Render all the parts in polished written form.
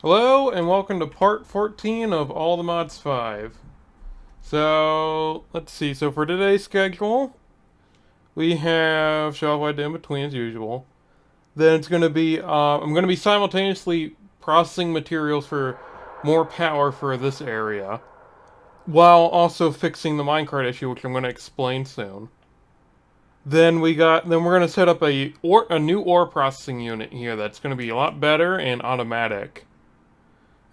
Hello, and welcome to part 14 of All the Mods 5. So, let's see. So, for today's schedule, we have Shelf Wide In Between as usual. Then it's going to be, I'm going to be simultaneously processing materials for more power for this area, while also fixing the minecart issue, which I'm going to explain soon. Then we're going to set up a new ore processing unit here that's going to be a lot better and automatic.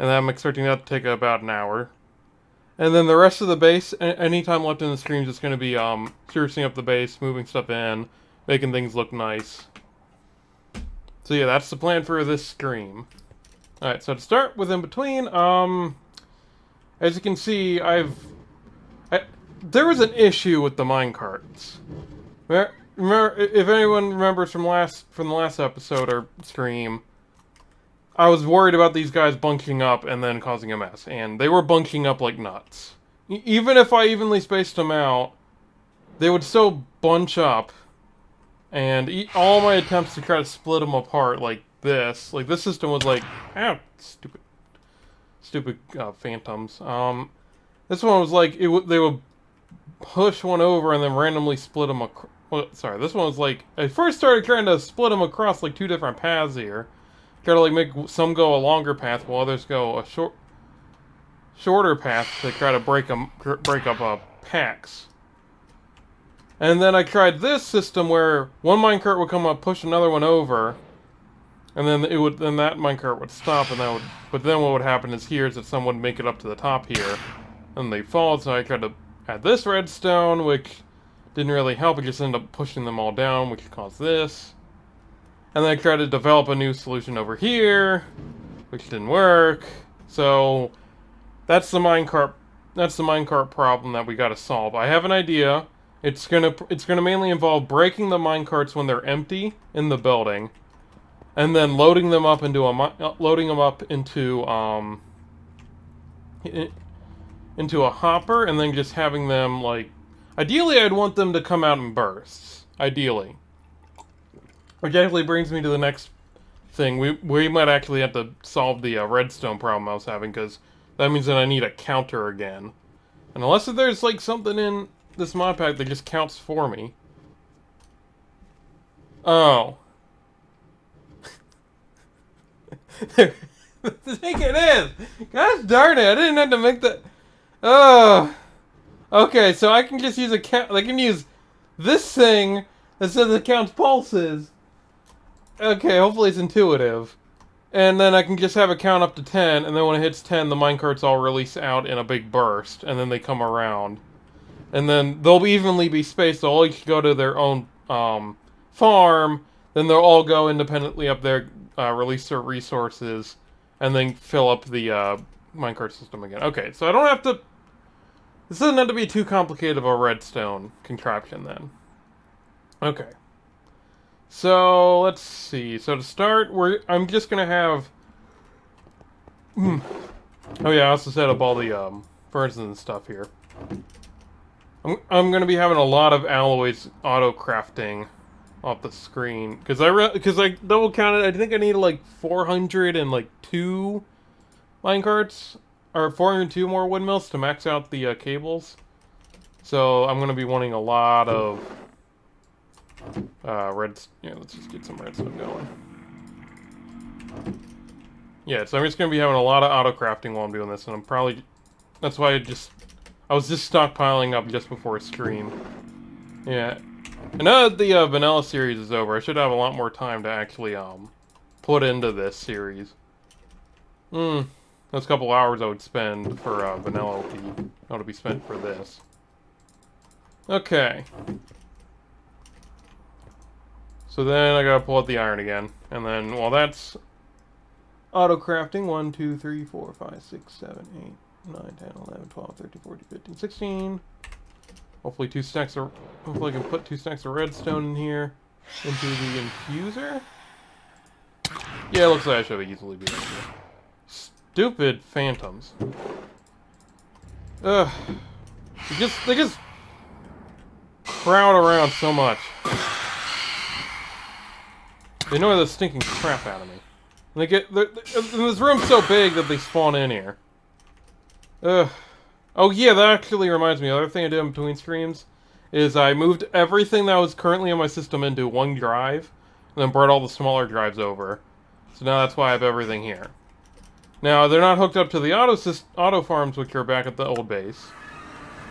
And I'm expecting that to take about an hour. And then the rest of the base, any time left in the stream, is going to be sprucing up the base, moving stuff in, making things look nice. So yeah, that's the plan for this stream. Alright, so to start with In Between, as you can see, there was an issue with the minecarts. Remember, if anyone remembers from the last episode or stream, I was worried about these guys bunking up and then causing a mess, and they were bunking up like nuts. Even if I evenly spaced them out, they would still bunch up, and all my attempts to try to split them apart like this system was like, ow, stupid phantoms. This one was like, they would push one over and then randomly split them across. Well, sorry, this one was like, I first started trying to split them across like two different paths here. Try to like make some go a longer path while others go a shorter path to try to break up packs. And then I tried this system where one minecart would come up, push another one over, and then that minecart would stop, and but then what would happen is that someone would make it up to the top here, and they fall. So I tried to add this redstone, which didn't really help. It just ended up pushing them all down, which caused this. And then I tried to develop a new solution over here, which didn't work. So that's the minecart problem that we got to solve. I have an idea. It's gonna mainly involve breaking the minecarts when they're empty in the building, and then loading them up into a hopper, and then just having them like. Ideally, I'd want them to come out in bursts. Ideally. Which actually brings me to the next thing. We might actually have to solve the redstone problem I was having, because that means that I need a counter again. And unless there's like something in this mod pack that just counts for me. Oh. I think it is! Gosh darn it, I didn't have to make that... Oh. Okay, so I can just use I can use this thing that says it counts pulses. Okay, hopefully it's intuitive. And then I can just have it count up to 10, and then when it hits 10, the minecarts all release out in a big burst, and then they come around. And then they'll evenly be spaced, they'll each go to their own farm, then they'll all go independently up there, release their resources, and then fill up the minecart system again. Okay, so I don't have to... This doesn't have to be too complicated of a redstone contraption then. Okay. So, let's see. So to start, I'm just gonna have... Oh yeah, I also set up all the furnaces and stuff here. I'm gonna be having a lot of alloys auto-crafting off the screen. Because I double counted, I think I need like 402 minecarts. Or 402 more windmills to max out the cables. So I'm gonna be wanting a lot of... let's just get some redstone going. Yeah, so I'm just gonna be having a lot of auto crafting while I'm doing this, and I'm probably... That's why I was just stockpiling up just before stream. Yeah. And now that the vanilla series is over, I should have a lot more time to actually, put into this series. Those couple hours I would spend for vanilla ought to be spent for this. Okay. So then I gotta pull out the iron again. And then, while that's auto-crafting, 1, 2, 3, 4, 5, 6, 7, 8, 9, 10, 11, 12, 13, 14, 15, 16. Hopefully I can put 2 stacks of redstone in here. Into the infuser. Yeah, it looks like I should easily be able to. Stupid phantoms. Ugh. They just crowd around so much. They annoy the stinking crap out of me. And this room's so big that they spawn in here. Ugh. Oh yeah, that actually reminds me. The other thing I did in between streams is I moved everything that was currently on my system into one drive, and then brought all the smaller drives over. So now that's why I have everything here. Now, they're not hooked up to the auto farms, which are back at the old base.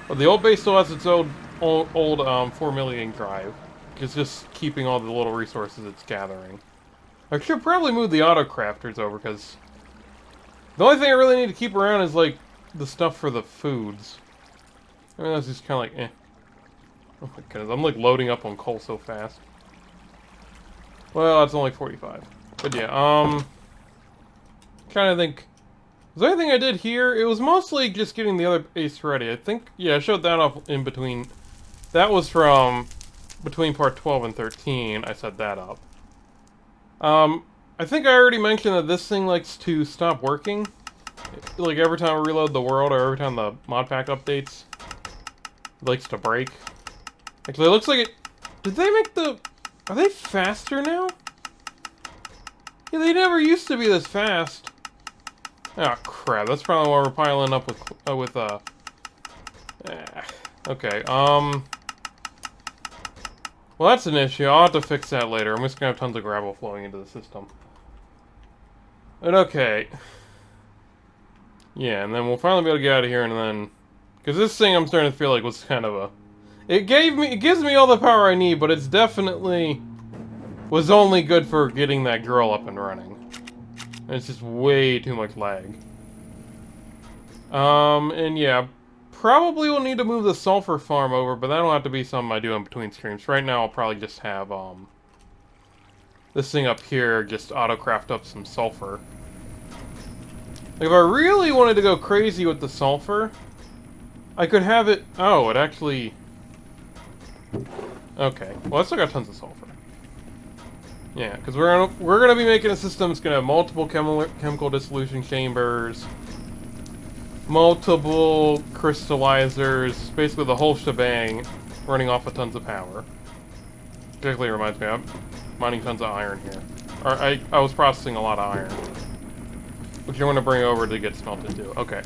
But the old base still has its old 4 million drive. It's just keeping all the little resources it's gathering. I should probably move the auto crafters over, because the only thing I really need to keep around is, like, the stuff for the foods. I mean, that's just kind of like, eh. Oh my goodness, I'm, like, loading up on coal so fast. Well, it's only 45. But yeah, trying to think. Was there anything I did here? It was mostly just getting the other base ready. I think, yeah, I showed that off in between. That was from between part 12 and 13. I set that up. I think I already mentioned that this thing likes to stop working. Like every time I reload the world or every time the mod pack updates, it likes to break. Actually, it looks like it. Did they make the? Are they faster now? Yeah, they never used to be this fast. Oh crap! That's probably why we're piling up with okay. Well, that's an issue. I'll have to fix that later. I'm just gonna have tons of gravel flowing into the system. But okay. Yeah, and then we'll finally be able to get out of here, and then, because this thing I'm starting to feel like was kind of a. It gives me all the power I need, but it's definitely was only good for getting that girl up and running. And it's just way too much lag. And yeah, probably will need to move the sulfur farm over, but that'll have to be something I do in between streams. Right now, I'll probably just have, this thing up here just auto-craft up some sulfur. If I really wanted to go crazy with the sulfur, I could have it... Oh, it actually... Okay. Well, I still got tons of sulfur. Yeah, because we're gonna be making a system that's gonna have multiple chemical dissolution chambers, multiple crystallizers, basically the whole shebang, running off of tons of power. Particularly reminds me, I'm mining tons of iron here. Or I was processing a lot of iron, which I'm gonna bring over to get smelted too. Okay.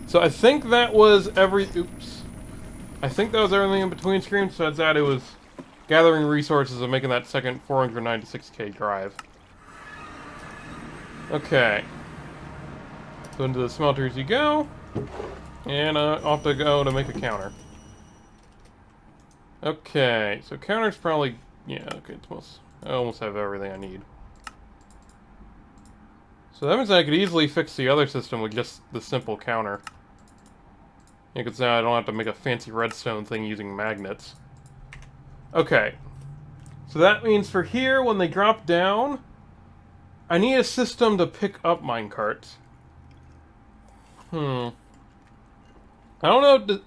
So I think that was oops. I think that was everything in between screens. Besides that, it was gathering resources and making that second 496k drive. Okay. So into the smelters you go. And off to go to make a counter. Okay, so counter's probably... Yeah, okay, I almost have everything I need. So that means I could easily fix the other system with just the simple counter. Yeah, because now I don't have to make a fancy redstone thing using magnets. Okay. So that means for here, when they drop down, I need a system to pick up minecarts. I don't know,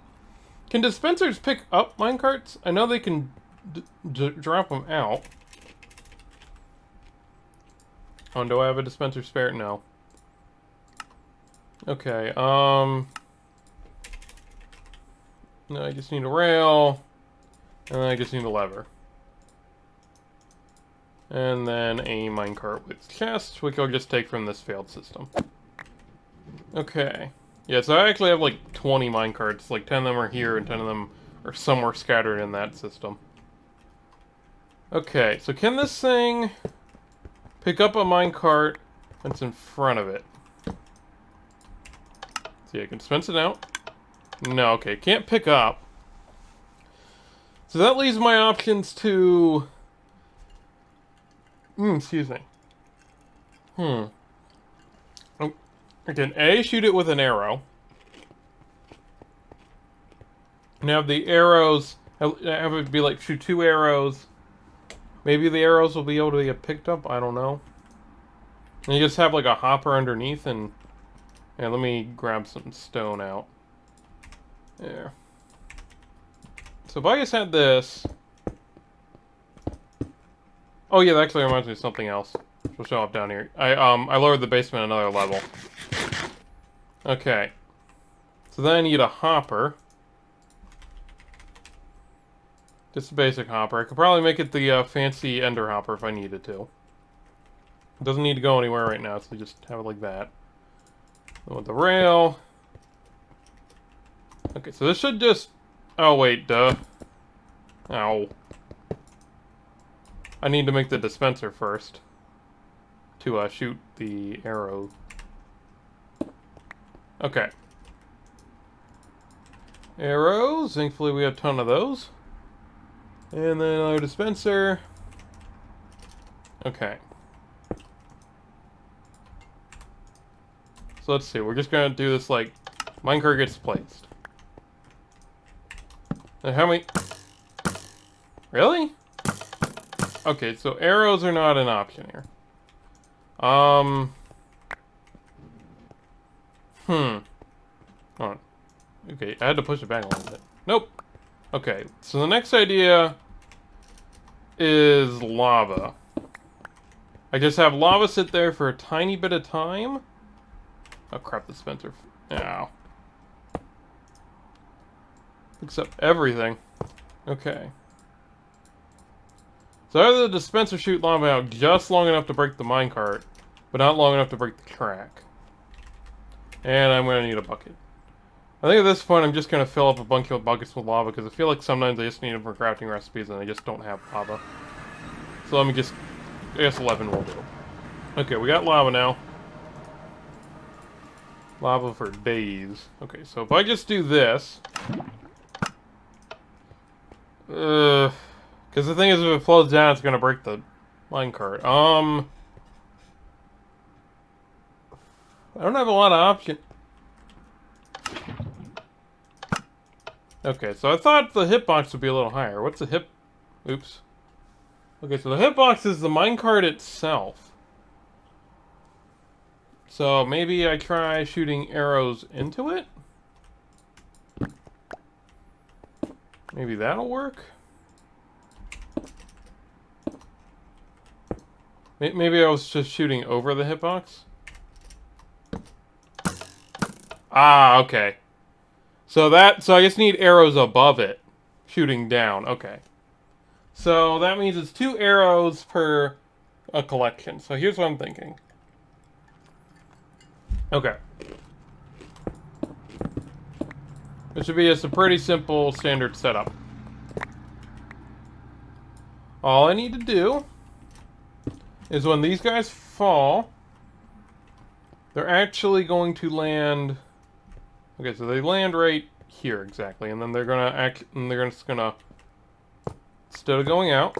can dispensers pick up minecarts? I know they can drop them out. Oh, do I have a dispenser spare? No. Okay, no, I just need a rail, and then I just need a lever. And then a minecart with chest, which I'll just take from this failed system. Okay. Yeah, so I actually have like 20 minecarts, like 10 of them are here and 10 of them are somewhere scattered in that system. Okay, so can this thing pick up a minecart that's in front of it? See, I can dispense it out. No, okay, can't pick up. So that leaves my options to... excuse me. I can A, shoot it with an arrow. And have the arrows... have it be like, shoot 2 arrows. Maybe the arrows will be able to get picked up, I don't know. And you just have like a hopper underneath and... Yeah, let me grab some stone out. There. So if I just had this... Oh yeah, that actually reminds me of something else. We'll show up down here. I lowered the basement another level. Okay. So then I need a hopper. Just a basic hopper. I could probably make it the fancy ender hopper if I needed to. It doesn't need to go anywhere right now, so just have it like that. Then with the rail. Okay, so this should just... Oh, wait, duh. Ow. I need to make the dispenser first. To, shoot the arrow. Okay. Arrows. Thankfully, we have a ton of those. And then our dispenser. Okay. So let's see. We're just gonna do this like minecart gets placed. Now how many? Really? Okay, so arrows are not an option here. Hold on. Okay, I had to push it back a little bit. Nope. Okay, so the next idea is lava. I just have lava sit there for a tiny bit of time. Oh crap, the dispenser. Ow. Picks up everything. Okay. So I have the dispenser shoot lava out just long enough to break the minecart, but not long enough to break the track. And I'm gonna need a bucket. I think at this point I'm just gonna fill up a bunch of buckets with lava because I feel like sometimes I just need them for crafting recipes and I just don't have lava. So let me just, I guess 11 will do. Okay, we got lava now. Lava for days. Okay, so if I just do this... because the thing is, if it flows down, it's gonna break the minecart. I don't have a lot of options. Okay, so I thought the hitbox would be a little higher. What's the hip... Oops. Okay, so the hitbox is the minecart itself. So maybe I try shooting arrows into it? Maybe that'll work? Maybe I was just shooting over the hitbox? Ah, okay. So I just need arrows above it. Shooting down, okay. So that means it's 2 arrows per a collection. So here's what I'm thinking. Okay. It should be just a pretty simple standard setup. All I need to do is when these guys fall, they're actually going to land... Okay, so they land right here exactly, and then they're just gonna, instead of going out,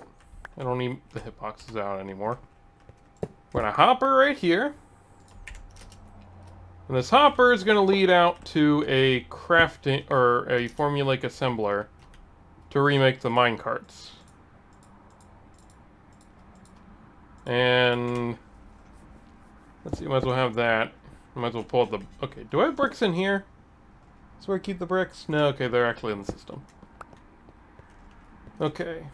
I don't need the hitboxes out anymore. We're gonna hopper right here. And this hopper is gonna lead out to a crafting, or a formulaic assembler to remake the minecarts. And let's see, might as well have that. Might as well pull out the... Okay, do I have bricks in here? That's where I keep the bricks? No, okay, they're actually in the system. Okay.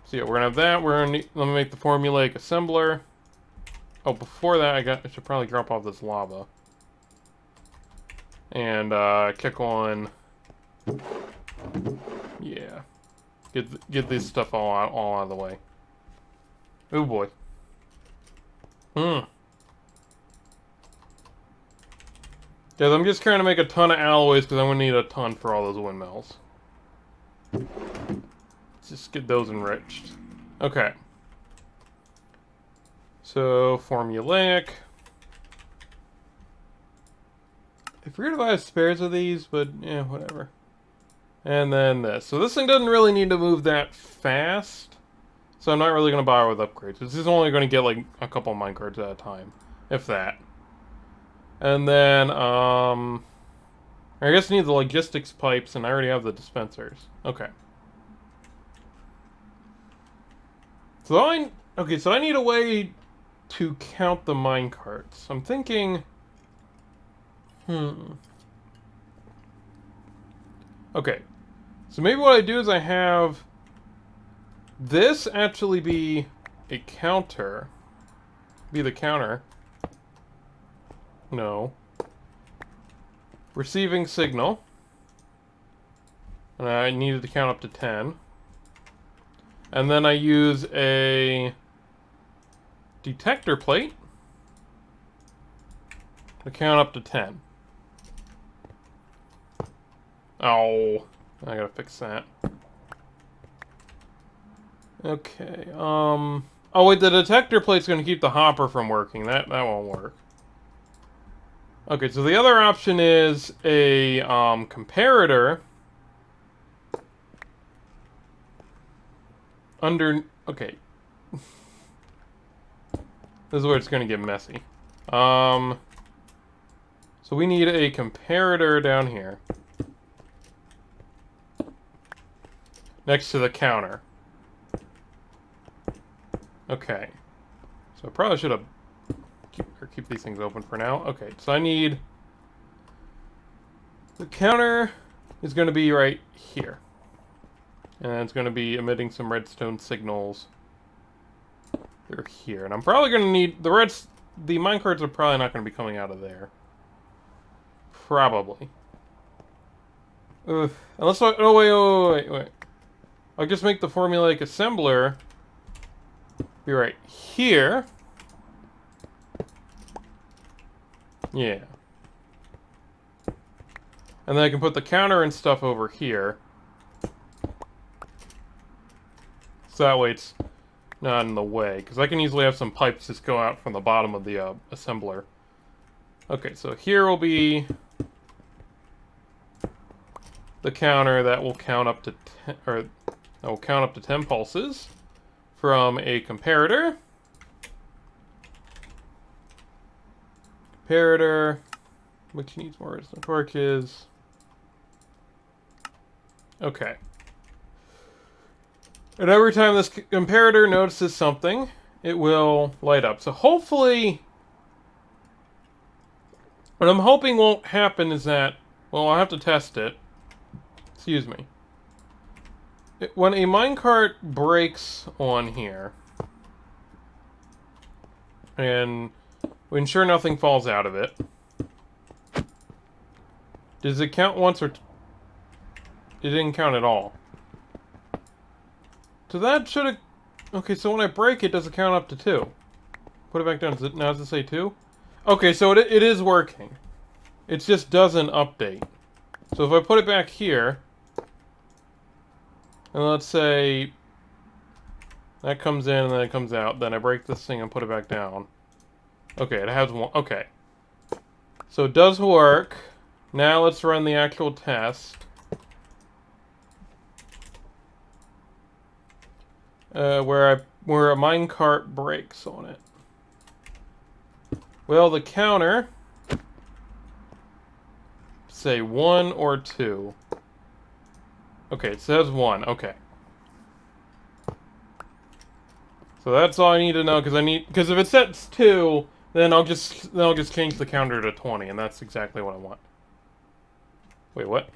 So yeah, we're gonna have that. We're gonna let me make the formulaic assembler. Oh, before that, I should probably drop off this lava. And kick on. Yeah. Get this stuff all out of the way. Oh boy. Guys, I'm just trying to make a ton of alloys because I'm going to need a ton for all those windmills. Let's just get those enriched. Okay. So, formulaic. I forget if I have spares of these, but yeah, whatever. And then this. So this thing doesn't really need to move that fast. So I'm not really going to bother with upgrades. This is only going to get like a couple minecarts at a time. If that. And then, I guess I need the logistics pipes, and I already have the dispensers. Okay. So I need a way to count the minecarts. I'm thinking... Okay. So maybe what I do is I have this actually be a counter. Be the counter. No. Receiving signal. And I needed to count up to 10. And then I use a detector plate to count up to 10. Oh, I gotta fix that. Okay, oh wait, the detector plate's gonna keep the hopper from working. That won't work. Okay, so the other option is a, comparator. Okay. This is where it's gonna get messy. So we need a comparator down here. Next to the counter. Okay. So I probably should have keep these things open for now. Okay, so I need... The counter is going to be right here. And it's going to be emitting some redstone signals through here. And I'm probably going to need... The minecarts are probably not going to be coming out of there. Probably. Ugh. Unless I... Oh, wait. I'll just make the formulaic assembler be right here. Yeah. And then I can put the counter and stuff over here. So that way it's not in the way. Because I can easily have some pipes just go out from the bottom of the assembler. Okay, so here will be the counter that will count up to 10, or that will count up to 10 pulses from a comparator. Comparator, which needs more redstone torches. Okay. And every time this comparator notices something, it will light up. So hopefully, what I'm hoping won't happen is that, well, I'll have to test it. Excuse me. When a minecart breaks on here, and we ensure nothing falls out of it, does it count once or... It didn't count at all. So that should have... Okay, so when I break it, does it count up to 2? Put it back down. Now does it say 2? Okay, so it is working. It just doesn't update. So if I put it back here, and let's say that comes in and then it comes out, then I break this thing and put it back down. Okay, it has one. Okay. So it does work. Now let's run the actual test. Where a minecart breaks on it. Well, the counter, say 1 or 2. Okay, it says 1. Okay. So that's all I need to know, because if it sets 2, then I'll just change the counter to 20, and that's exactly what I want. Wait, what?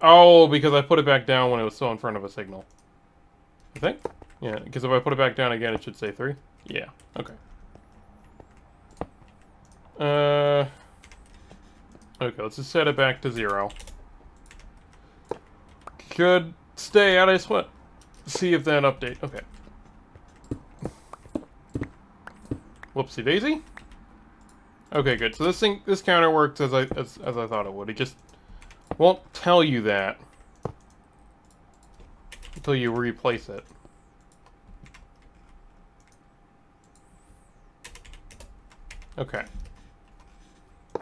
Oh, because I put it back down when it was still in front of a signal. I think? Yeah, because if I put it back down again, it should say 3. Yeah, okay. Okay, let's just set it back to 0. Should stay out, I just want to see if that update... Okay. Whoopsie daisy. Okay, good. So this counter works as I thought it would. It just won't tell you that until you replace it. Okay.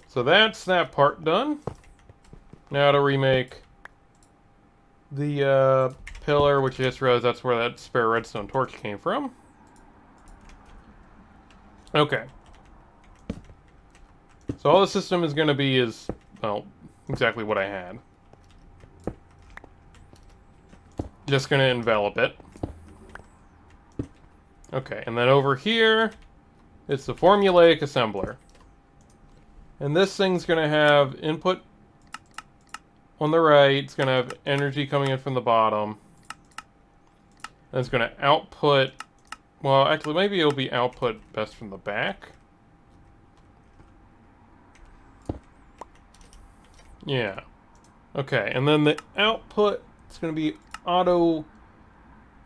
So that's that part done. Now to remake the pillar, which I just realized that's where that spare redstone torch came from. Okay. So all the system is going to be is, well, exactly what I had. Just going to envelop it. Okay, and then over here, it's the formulaic assembler. And this thing's going to have input on the right. It's going to have energy coming in from the bottom. And it's going to output... Well, actually, maybe it'll be output best from the back. Yeah. Okay, and then the output is going to be auto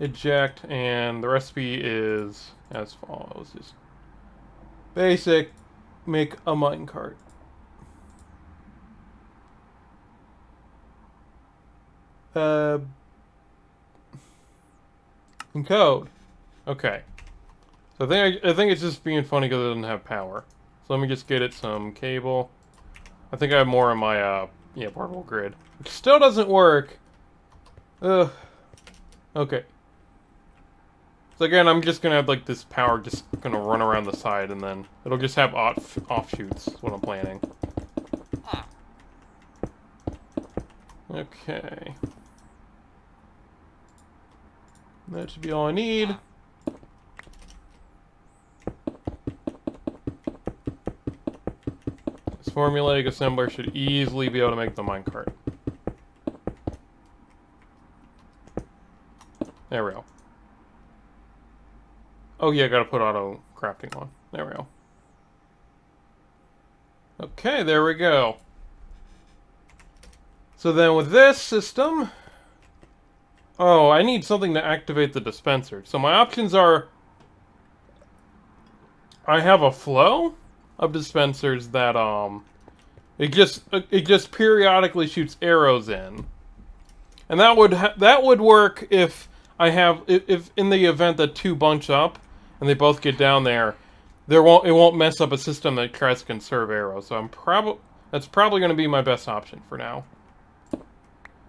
eject, and the recipe is as follows. Just Basic, make a minecart. In code. Okay. So I think it's just being funny because it doesn't have power. So let me just get it some cable. I think I have more in my yeah, portable grid. Which still doesn't work. Ugh. Okay. So again, I'm just gonna have like this power just gonna run around the side, and then it'll just have offshoots. Is what I'm planning. Okay. That should be all I need. This formulaic assembler should easily be able to make the minecart. There we go. Oh yeah, I gotta put auto crafting on. There we go. Okay, there we go. So then with this system... Oh, I need something to activate the dispenser. So my options are... I have a flow of dispensers that, it just periodically shoots arrows in. And that would work if I have... If in the event that two bunch up, and they both get down there, it won't mess up a system that tries to conserve arrows. So that's probably going to be my best option for now.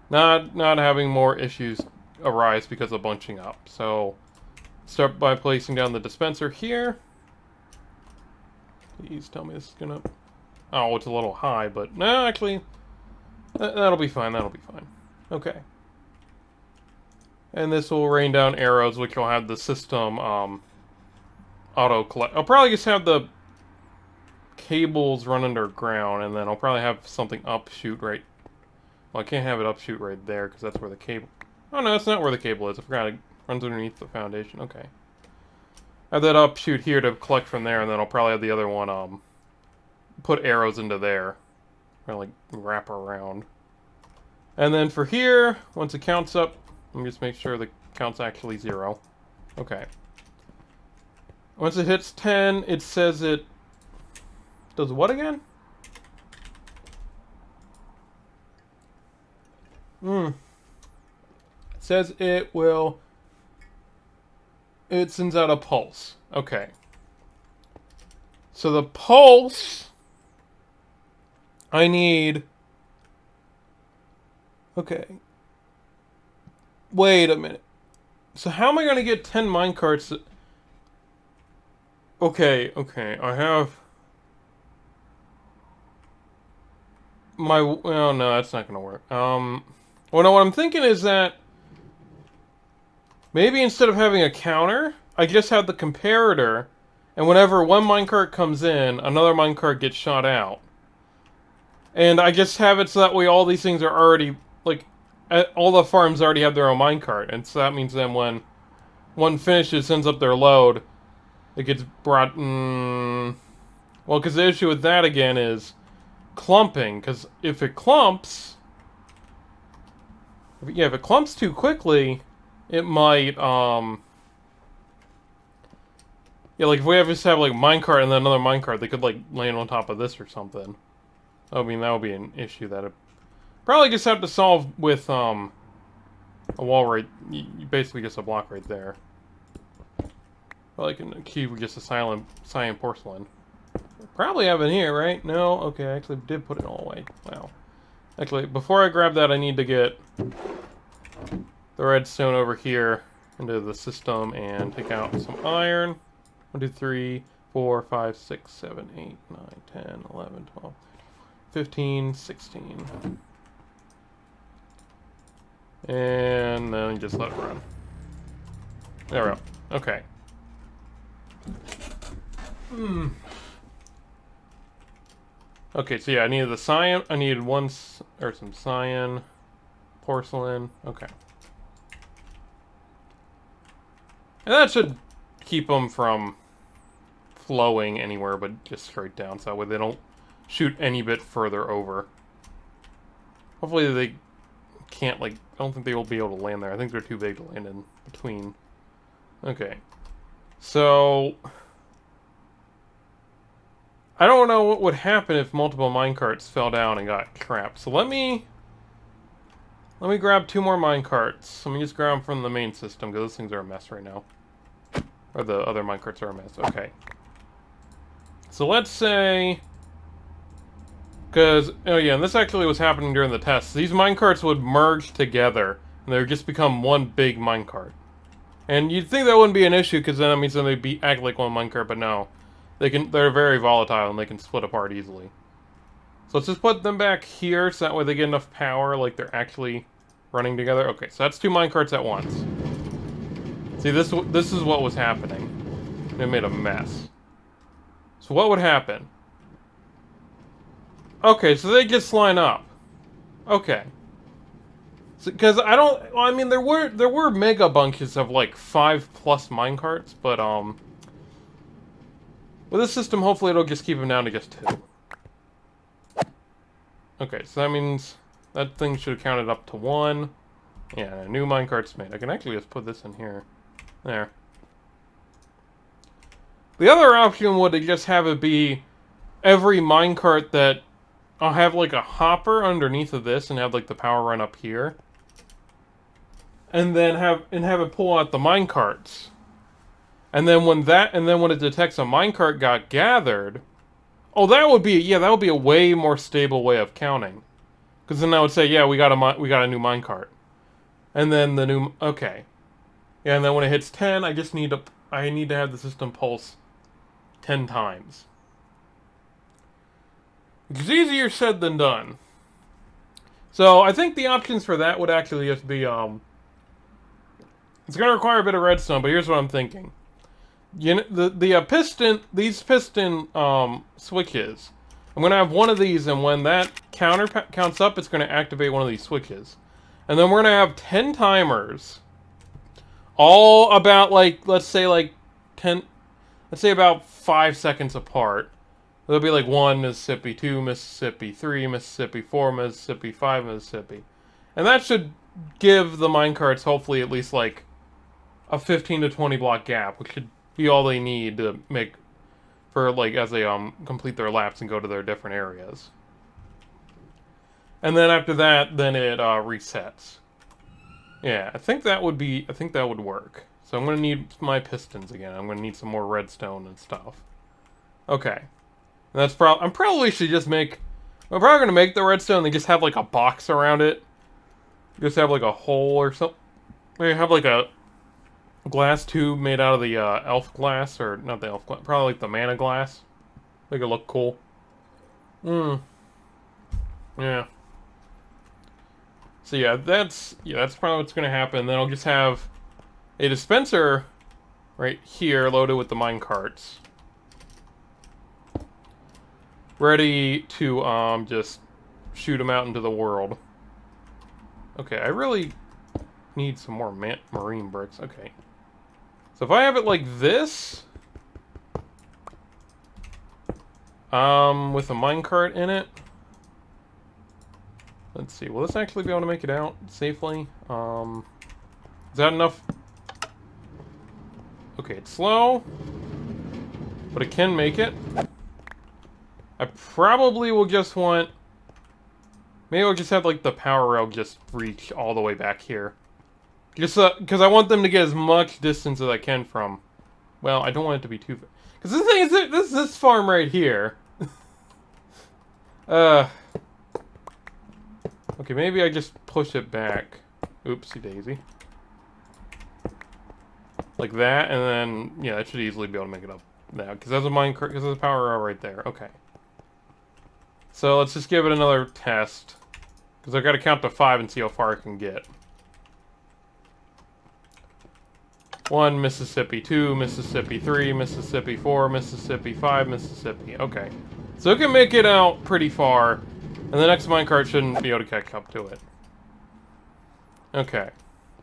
Not having more issues arise because of bunching up. So start by placing down the dispenser here. Please tell me this is gonna... Oh, it's a little high, but no, actually, that'll be fine. That'll be fine. Okay. And this will rain down arrows, which will have the system auto collect. I'll probably just have the cables run underground, and then I'll probably have something upshoot right. Well, I can't have it upshoot right there because that's where the cable. Oh no, that's not where the cable is. I forgot it runs underneath the foundation. Okay. I have that upshoot here to collect from there, and then I'll probably have the other one put arrows into there, kind of like wrap around. And then for here, once it counts up, let me just make sure the count's actually 0. Okay. Once it hits 10, it says it does what again? It says it sends out a pulse. Okay. So the pulse I need... Okay. Wait a minute. So how am I going to get 10 minecarts? Okay, I have... Well, no, that's not going to work. Well, no, what I'm thinking is that maybe instead of having a counter, I just have the comparator, and whenever one minecart comes in, another minecart gets shot out. And I just have it so that way all these things are already, like, all the farms already have their own minecart, and so that means then when one finishes, sends up their load, it gets brought... Well, because the issue with that, again, is clumping, because if it clumps... Yeah, if it clumps too quickly, it might, yeah, like, if we just have, like, minecart and then another minecart, they could, like, land on top of this or something. I mean, that would be an issue that it probably just have to solve with, a wall right... Basically just a block right there. Probably can cube with just a cyan porcelain. Probably have it here, right? No? Okay, I actually did put it all away. Wow. Actually, before I grab that, I need to get the redstone over here into the system and take out some iron. 1, 2, 3, 4, 5, 6, 7, 8, 9, 10, 11, 12, 15, 16. And then just let it run. There we go. Okay. Okay, so yeah, I needed the cyan. I needed some cyan, porcelain. Okay. And that should keep them from flowing anywhere, but just straight down, so that way they don't shoot any bit further over. Hopefully they can't, like, I don't think they will be able to land there. I think they're too big to land in between. Okay. So... I don't know what would happen if multiple minecarts fell down and got trapped. So let me grab 2 more minecarts. Let me just grab them from the main system, because those things are a mess right now. Or the other minecarts are a mess. Okay. So let's say... Because, oh yeah, and this actually was happening during the test. These minecarts would merge together, and they would just become one big minecart. And you'd think that wouldn't be an issue, because then that means that they'd act like one minecart, but no. They're very volatile, and they can split apart easily. So let's just put them back here, so that way they get enough power, like they're actually running together. Okay, so that's 2 minecarts at once. See, this is what was happening. It made a mess. So what would happen? Okay, so they just line up. Okay. Because I don't... Well, I mean, there were mega bunches of, like, 5+ minecarts, but, with this system, hopefully it'll just keep them down to just 2. Okay, so that means that thing should have counted up to 1. Yeah, a new minecart's made. I can actually just put this in here. There. The other option would just have it be every minecart that... I'll have, like, a hopper underneath of this and have, like, the power run up here. And then have it pull out the minecarts. And then when it detects a minecart got gathered... Oh, that would be a way more stable way of counting. Because then I would say, yeah, we got a new minecart. And then the new... Okay. Yeah, and then when it hits 10, I need to have the system pulse 10 times. It's easier said than done. So, I think the options for that would actually just be, it's gonna require a bit of redstone, but here's what I'm thinking. You know, these piston, switches. I'm gonna have one of these, and when that counter counts up, it's gonna activate one of these switches. And then we're gonna have 10 timers. All about, like, let's say about 5 seconds apart. There'll be like 1 Mississippi, 2 Mississippi, 3 Mississippi, 4 Mississippi, 5 Mississippi. And that should give the minecarts hopefully at least like a 15 to 20 block gap, which should be all they need to make for like as they complete their laps and go to their different areas. And then after that, then it resets. Yeah, I think that would work. So I'm gonna need my pistons again. I'm gonna need some more redstone and stuff. Okay. That's I'm probably should just make... I'm probably gonna make the redstone and just have like a box around it. Just have like a hole or something. Maybe have like a glass tube made out of the elf glass, or not the elf glass, probably like the mana glass. Make it look cool. Yeah. So yeah, that's probably what's gonna happen. Then I'll just have a dispenser right here loaded with the minecarts, ready to just shoot them out into the world. Okay, I really need some more marine bricks. Okay. So if I have it like this, with a minecart in it. Let's see, will this actually be able to make it out safely? Is that enough? Okay, it's slow, but it can make it. I probably will just want... Maybe I'll just have, like, the power rail just reach all the way back here. Just, because I want them to get as much distance as I can from... Well, I don't want it to be too... Because the thing is, this farm right here... Okay, maybe I just push it back. Oopsie daisy. Like that, and then... Yeah, I should easily be able to make it up now. Because there's a minecart, because there's a power rail right there. Okay. So let's just give it another test. Because I've got to count to 5 and see how far I can get. 1 Mississippi, 2 Mississippi, 3 Mississippi, 4 Mississippi, 5 Mississippi. Okay. So it can make it out pretty far. And the next minecart shouldn't be able to catch up to it. Okay.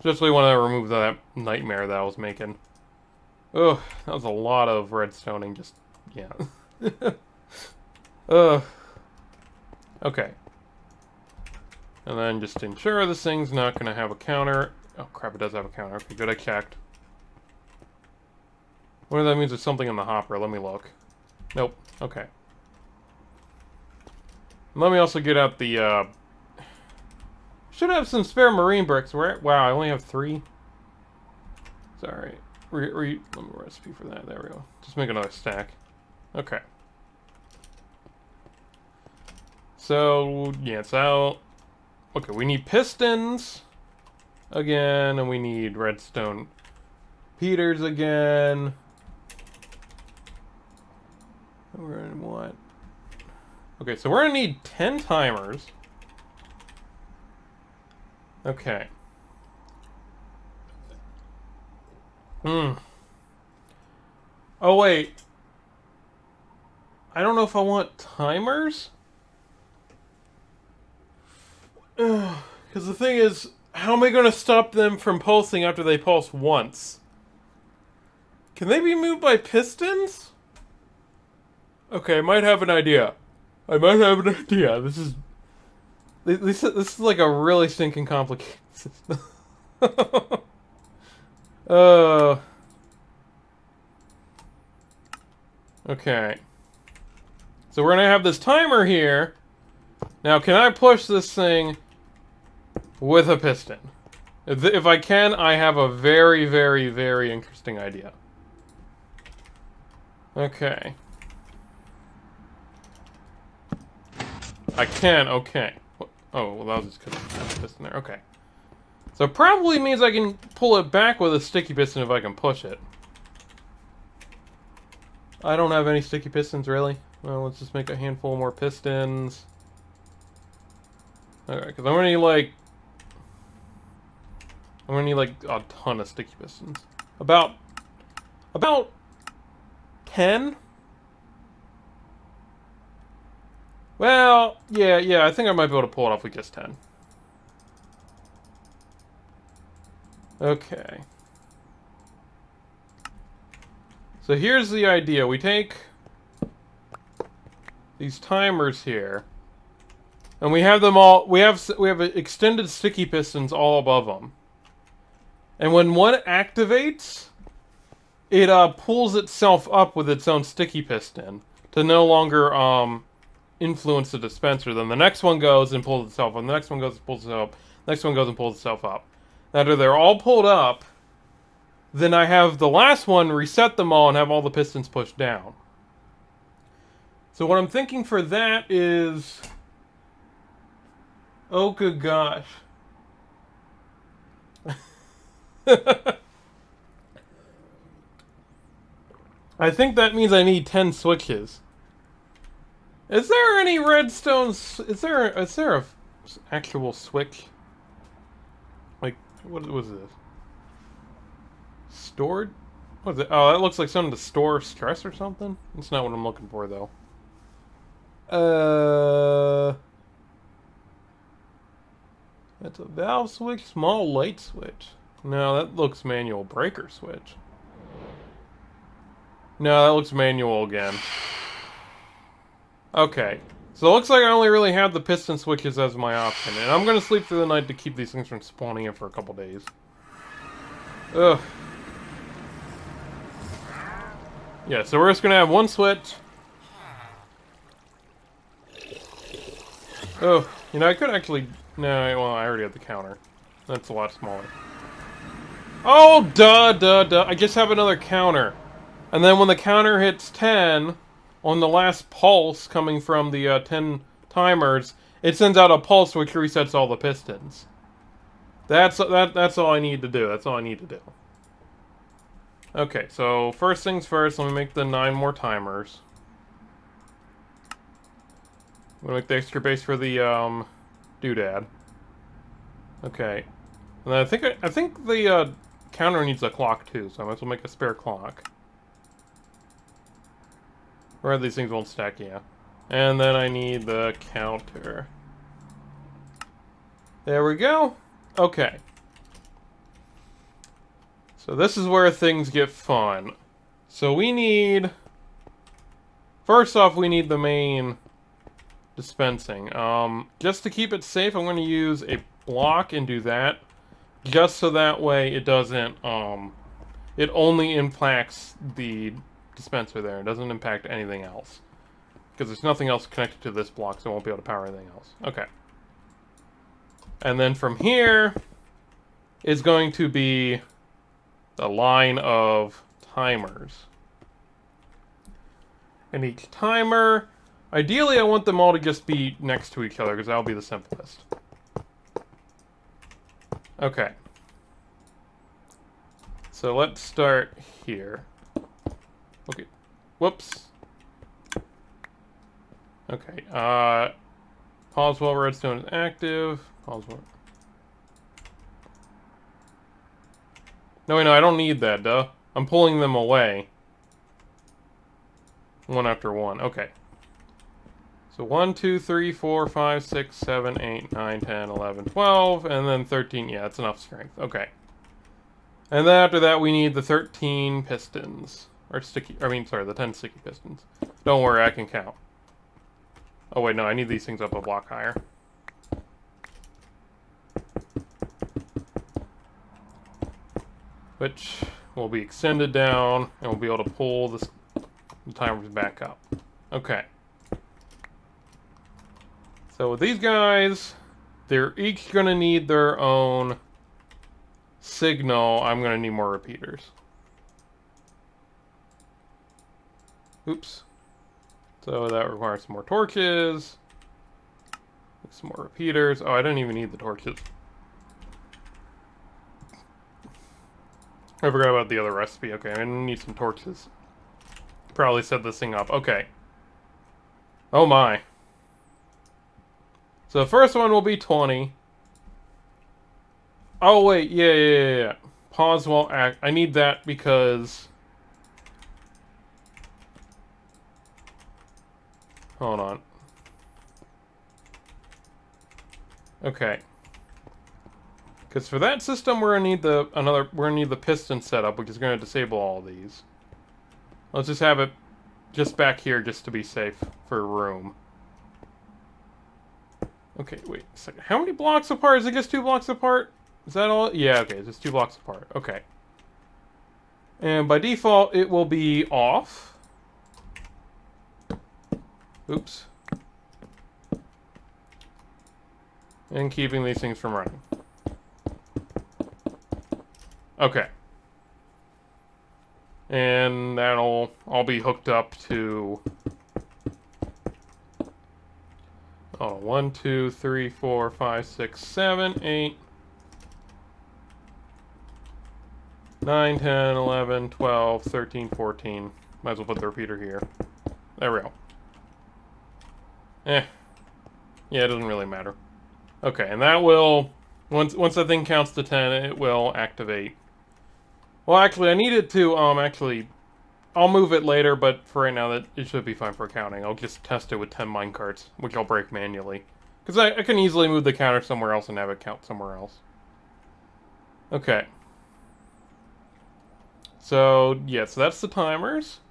Just really want to remove that nightmare that I was making. Ugh, that was a lot of redstoning, just... Yeah. Ugh. Okay. And then just ensure this thing's not going to have a counter. Oh crap, it does have a counter. Okay, good, I checked. What if that means there's something in the hopper? Let me look. Nope. Okay. Let me also get out the, should have some spare marine bricks. Wow, I only have 3. Sorry. Let me recipe for that. There we go. Just make another stack. Okay. So, yeah, so... Okay, we need pistons again, and we need redstone Peters again. We're in what? Okay, so we're gonna need 10 timers. Okay. Oh, wait. I don't know if I want timers. Because the thing is, how am I going to stop them from pulsing after they pulse once? Can they be moved by pistons? Okay, I might have an idea. This is like a really stinking complicated system. Okay. So we're gonna have this timer here. Now, can I push this thing with a piston? If I can, I have a very, very, very interesting idea. Okay. I can, okay. Oh, well, that was just because I have a piston there. Okay. So it probably means I can pull it back with a sticky piston if I can push it. I don't have any sticky pistons, really. Well, let's just make a handful more pistons. Alright, because I'm gonna need like a ton of sticky pistons. About 10? Well, yeah, I think I might be able to pull it off with just 10. Okay. So here's the idea. We take these timers here, and we have them all. We have extended sticky pistons all above them. And when one activates, it pulls itself up with its own sticky piston to no longer influence the dispenser. Then the next one goes and pulls itself up. The next one goes and pulls itself up. The next one goes and pulls itself up. After they're all pulled up, then I have the last one reset them all and have all the pistons pushed down. So what I'm thinking for that is... Oh, good gosh. I think that means I need 10 switches. Is there any redstone... Is there a actual switch? Like, what was this? Stored? What is it? Oh, that looks like something to store stress or something? That's not what I'm looking for, though. That's a valve switch, small light switch. No, that looks manual. Breaker switch. No, that looks manual again. Okay. So it looks like I only really have the piston switches as my option. And I'm gonna sleep through the night to keep these things from spawning in for a couple days. Ugh. Yeah, so we're just gonna have one switch. Oh, you know, I could actually... No, well, I already have the counter. That's a lot smaller. Oh, duh. I just have another counter. And then when the counter hits 10, on the last pulse coming from the 10 timers, it sends out a pulse which resets all the pistons. That's all I need to do. That's all I need to do. Okay, so first things first, let me make the 9 more timers. I'm gonna make the extra base for the doodad. Okay, and then I think the counter needs a clock too, so I might as well make a spare clock. Or these things won't stack, yeah. And then I need the counter. There we go. Okay. So this is where things get fun. So we need... First off, we need the main dispensing. Just to keep it safe, I'm going to use a block and do that. Just so that way it doesn't, it only impacts the dispenser there. It doesn't impact anything else. Because there's nothing else connected to this block, so I won't be able to power anything else. Okay. And then from here is going to be the line of timers. And each timer, ideally I want them all to just be next to each other, because that'll be the simplest. Okay. So let's start here. Okay. Whoops. Okay. Pause while redstone is active. Pause while... No, wait, no, I don't need that, duh. I'm pulling them away. One after one. Okay. So 1, 2, 3, 4, 5, 6, 7, 8, 9, 10, 11, 12, and then 13. Yeah, that's enough strength. Okay. And then after that, we need the 13 pistons. Or sticky... I mean, sorry, the 10 sticky pistons. Don't worry, I can count. Oh, wait, no, I need these things up a block higher. Which will be extended down, and we'll be able to pull the timers back up. Okay. So with these guys, they're each going to need their own signal. I'm going to need more repeaters. Oops. So that requires some more torches. Some more repeaters. Oh, I don't even need the torches. I forgot about the other recipe. Okay, I need some torches. Probably set this thing up. Okay. Oh my. So the first one will be 20. Oh wait, yeah. Pause while act. I need that because... Hold on. Okay. Because for that system, we're gonna need the piston setup, which is gonna disable all these. Let's just have it just back here, just to be safe for room. Okay, wait a second. How many blocks apart? Is it just 2 blocks apart? Is that all? Yeah, okay, it's just 2 blocks apart. Okay. And by default, it will be off. Oops. And keeping these things from running. Okay. And that'll all be hooked up to... Oh, 1, 2, 3, 4, 5, 6, 7, 8, 9, 10, 11, 12, 13, 14. Might as well put the repeater here. There we go. Yeah, it doesn't really matter. Okay, and that will... Once that thing counts to 10, it will activate. Well, actually, I need it to, actually... I'll move it later, but for right now, it should be fine for counting. I'll just test it with 10 minecarts, which I'll break manually. Because I can easily move the counter somewhere else and have it count somewhere else. Okay. So, yeah, so that's the timers.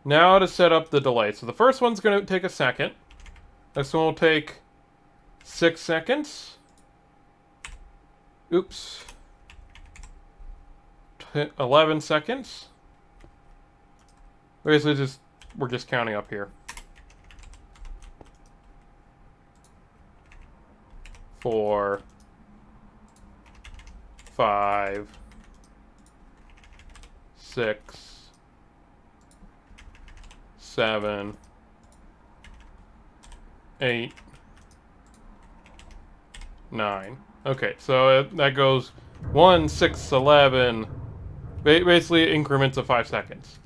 Now to set up the delay. So the first one's going to take a second. This one will take 6 seconds. Oops. 11 seconds. Basically, we're just counting up here. 4, 5, 6, 7, 8, 9. Okay, so that goes 1, 6, 11. Basically, increments of 5 seconds.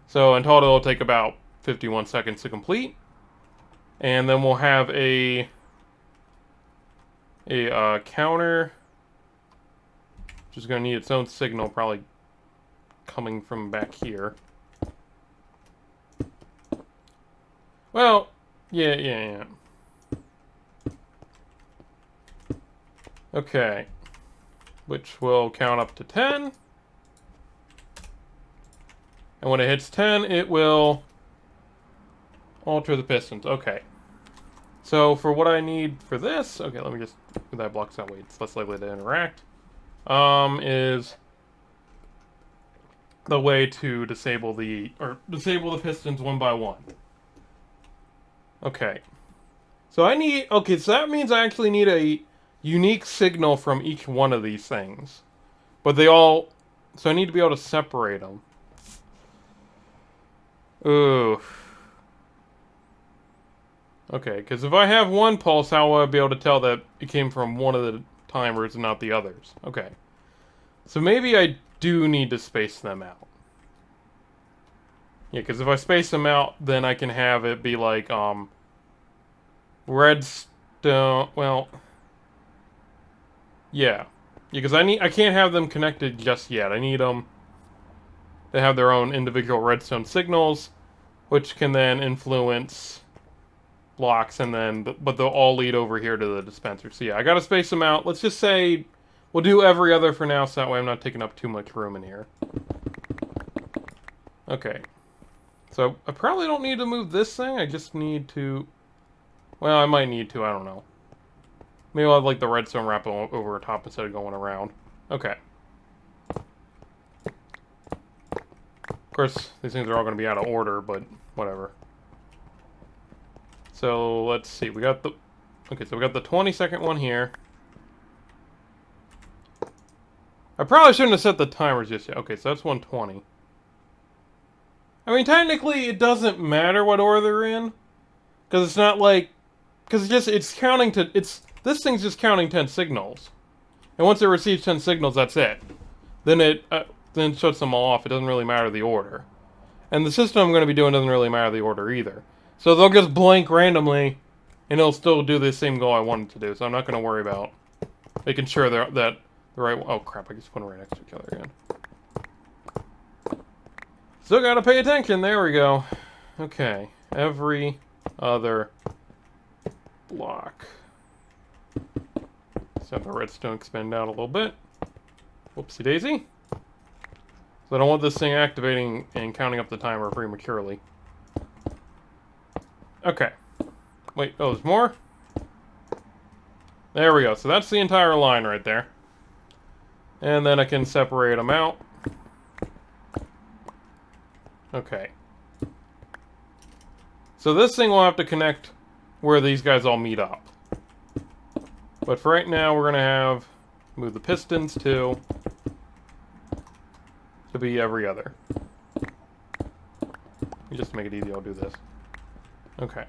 So in total, it'll take about 51 seconds to complete. And then we'll have a counter, which is going to need its own signal, probably coming from back here. Well, yeah. Okay. Which will count up to 10. And when it hits 10, it will alter the pistons. Okay. So for what I need for this, okay, let me just move that blocks that way. It's less likely to interact. Is the way to disable the pistons one by one. Okay. So I need... Okay, so that means I actually need a unique signal from each one of these things. But they all... So I need to be able to separate them. Ooh. Okay, because if I have one pulse, how will I be able to tell that it came from one of the timers and not the others? Okay. So maybe I do need to space them out. Yeah, because if I space them out, then I can have it be like, Redstone... Well... Yeah. Because I can't have them connected just yet. I need them to have their own individual redstone signals, which can then influence blocks, and then, but they'll all lead over here to the dispenser. So yeah, I gotta space them out. Let's just say we'll do every other for now, so that way I'm not taking up too much room in here. Okay. So I probably don't need to move this thing. I just need to... Well, I might need to. I don't know. Maybe I'll have, like, the redstone wrap over top instead of going around. Okay. Of course, these things are all going to be out of order, but whatever. So, let's see. We got the... Okay, so we got the 20-second one here. I probably shouldn't have set the timers just yet. Okay, so that's 120. I mean, technically, it doesn't matter what order they're in. Because it's not like... Because it's counting to... This thing's just counting 10 signals. And once it receives 10 signals, that's it. Then it shuts them all off. It doesn't really matter the order. And the system I'm going to be doing doesn't really matter the order either. So they'll just blank randomly, and it'll still do the same goal I wanted to do. So I'm not going to worry about making sure that the right... Oh crap, I just put them right next to each other again. Still got to pay attention. There we go. Okay. Every other block. Let's have the redstone expand out a little bit. Whoopsie daisy. So I don't want this thing activating and counting up the timer prematurely. Okay. Wait, oh, there's more? There we go. So that's the entire line right there. And then I can separate them out. Okay. So this thing will have to connect where these guys all meet up. But for right now, we're going to have... Move the pistons to be every other. Just to make it easy, I'll do this. Okay.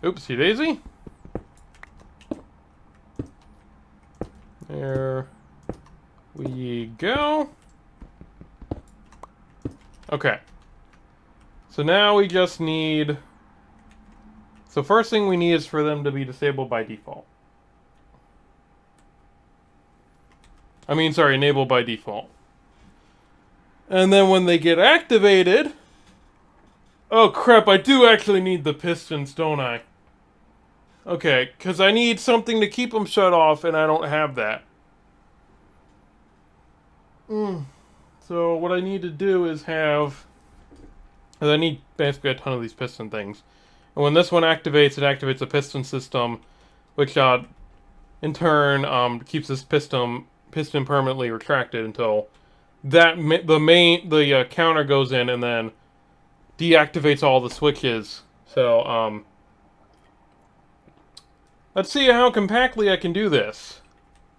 Oopsie daisy. There we go. Okay. So now we just need... So first thing we need is for them to be disabled by default. I mean, sorry, enabled by default. And then when they get activated... Oh crap, I do actually need the pistons, don't I? Okay, because I need something to keep them shut off, and I don't have that. So what I need to do is have... I need basically a ton of these piston things. And when this one activates, it activates a piston system, which in turn keeps this piston permanently retracted until the counter goes in and then deactivates all the switches. So let's see how compactly I can do this.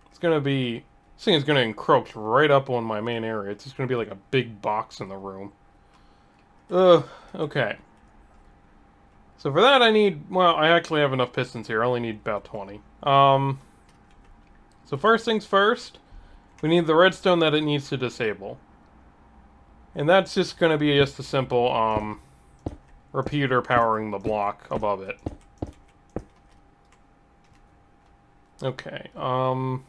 It's gonna be... This thing is gonna encroach right up on my main area. It's just gonna be like a big box in the room. Okay. So for that I need... Well, I actually have enough pistons here. I only need about 20. So first things first, we need the redstone that it needs to disable. And that's just gonna be just a simple, repeater powering the block above it. Okay, I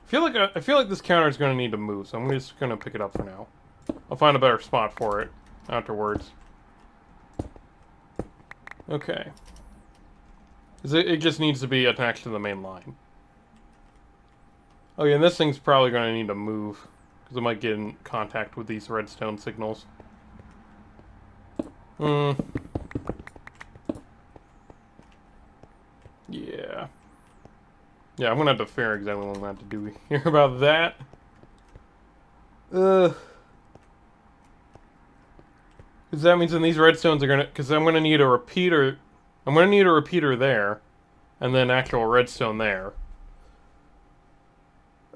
feel like this counter is going to need to move, so I'm just going to pick it up for now. I'll find a better spot for it afterwards. Okay. It just needs to be attached to the main line. Oh yeah, and this thing's probably going to need to move, because it might get in contact with these redstone signals. Yeah. Yeah, I'm gonna have to figure exactly what I'm gonna have to do here about that. Because that means then these redstones are gonna... Because I'm gonna need a repeater... I'm gonna need a repeater there. And then actual redstone there.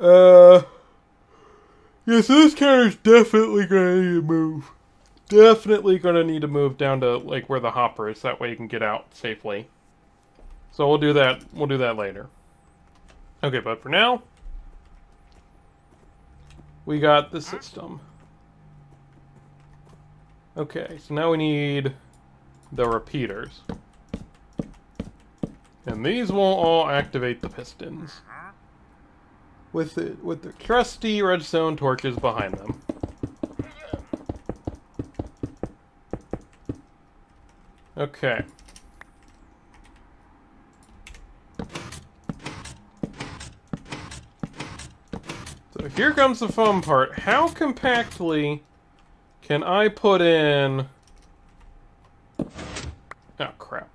Yeah, so this counter's definitely gonna need to move. Definitely gonna need to move down to, like, where the hopper is. That way you can get out safely. So we'll do that. We'll do that later. Okay, but for now... we got the system. Okay, so now we need the repeaters. And these will all activate the pistons. With the trusty redstone torches behind them. Okay. So here comes the fun part. How compactly can I put in... Oh, crap.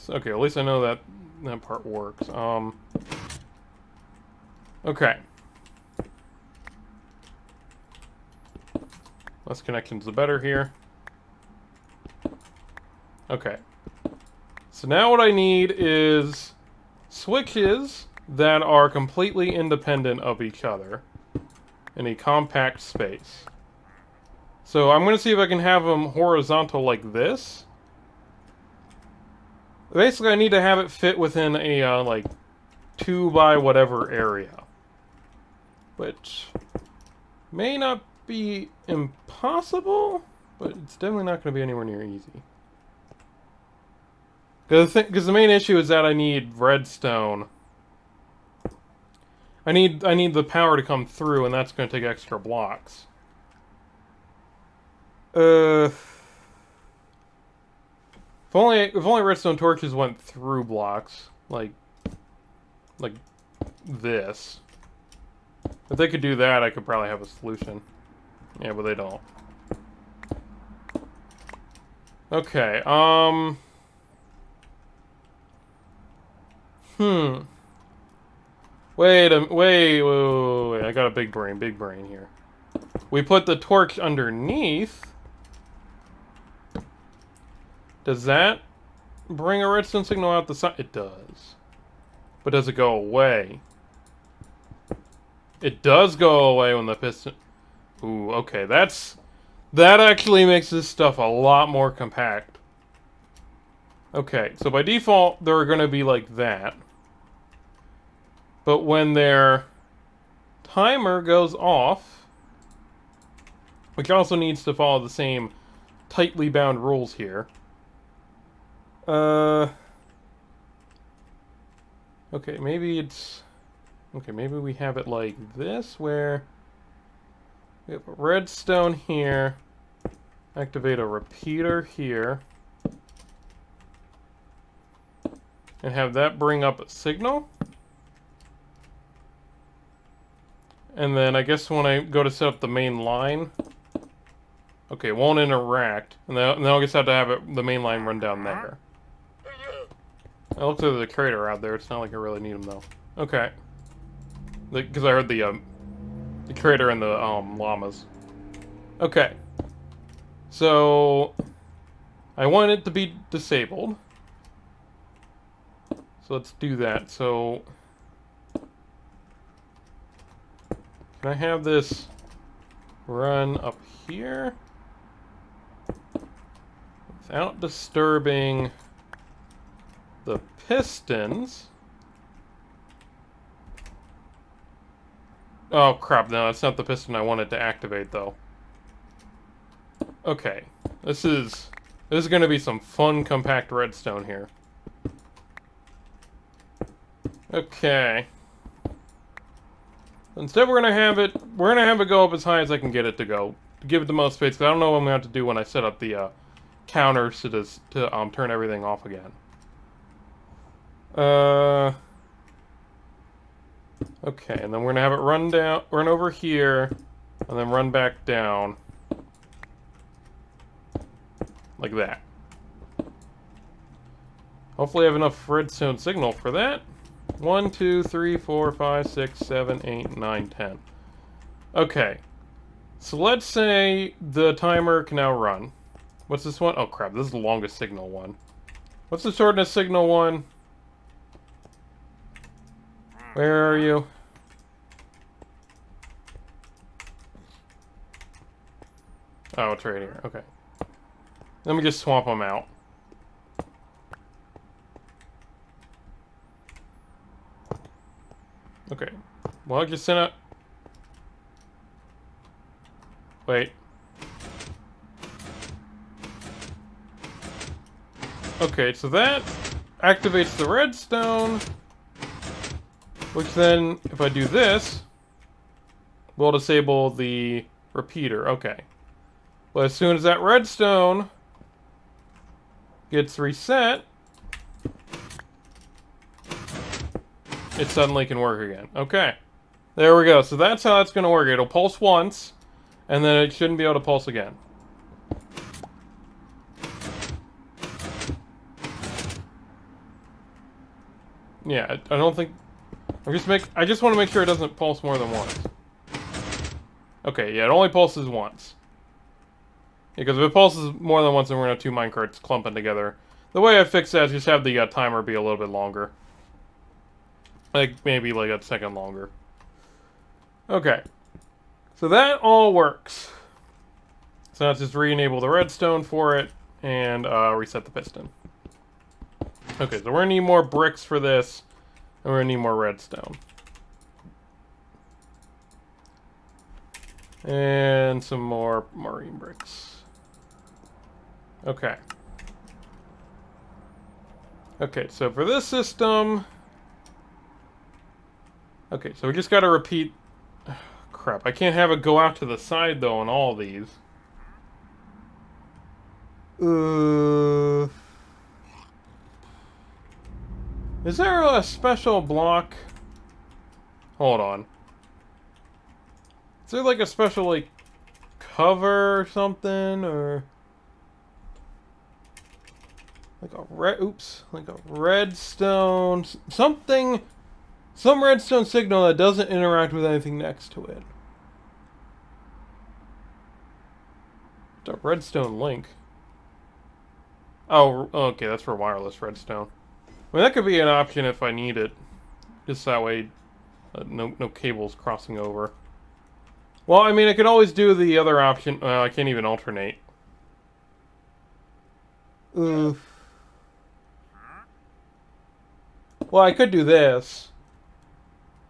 Okay, at least I know that that part works. Okay. Less connections the better here. Okay. So now what I need is switches that are completely independent of each other in a compact space. So I'm going to see if I can have them horizontal like this. Basically, I need to have it fit within a, like, 2 by whatever area. Which may not be impossible, but it's definitely not going to be anywhere near easy. Because the main issue is that I need redstone. I need the power to come through, and that's going to take extra blocks. If only redstone torches went through blocks, like this. If they could do that, I could probably have a solution. Yeah, but they don't. Okay, wait, I got a big brain here. We put the torch underneath. Does that bring a redstone signal out the side? It does. But does it go away? It does go away when the piston... Ooh, okay, that actually makes this stuff a lot more compact. Okay, so by default, they're going to be like that. But when their timer goes off, which also needs to follow the same tightly bound rules here. Okay, maybe it's... Okay, maybe we have it like this, where we have a redstone here, activate a repeater here, and have that bring up a signal. And then I guess when I go to set up the main line, okay, it won't interact, and then I'll just have to have the main line run down there. It looks like there's a crater out there. It's not like I really need them though. Okay. Because I heard the crater and the llamas. Okay. So I want it to be disabled. So let's do that. So can I have this run up here without disturbing the pistons? Oh crap, no, that's not the piston I wanted to activate though. Okay. This is gonna be some fun compact redstone here. Okay. Instead we're gonna have it go up as high as I can get it to go. To give it the most space, because I don't know what I'm gonna have to do when I set up the counters to turn everything off again. Okay, and then we're gonna have it run over here, and then run back down. Like that. Hopefully I have enough redstone signal for that. 1, 2, 3, 4, 5, 6, 7, 8, 9, 10. Okay. So let's say the timer can now run. What's this one? Oh crap, this is the longest signal one. What's the shortest signal one? Where are you? Oh, it's right here. Okay. Let me just swap them out. Okay. Well, I just sent out... Wait. Okay, so that activates the redstone, which then, if I do this, will disable the repeater. Okay. Well, as soon as that redstone gets reset, it suddenly can work again. Okay. There we go. So that's how it's going to work. It'll pulse once, and then it shouldn't be able to pulse again. Yeah, I don't think... I just want to make sure it doesn't pulse more than once. Okay, yeah, it only pulses once. Because if it pulses more than once, then we're going to have two minecarts clumping together. The way I fix that is just have the timer be a little bit longer. Like, maybe like a second longer. Okay. So that all works. So let's just re-enable the redstone for it, and reset the piston. Okay, so we're going to need more bricks for this, and we're going to need more redstone. And some more marine bricks. Okay. Okay, so for this system... Okay, so we just gotta repeat... Crap, I can't have it go out to the side, though, on all these. Is there a special block? Hold on. Is there like a special, like, cover or something, or... Like a redstone... Something... Some redstone signal that doesn't interact with anything next to it. It's a redstone link. Oh, okay, that's for wireless redstone. I mean, that could be an option if I need it. Just that way, no cables crossing over. Well, I mean, I could always do the other option. I can't even alternate. Oof. Well, I could do this.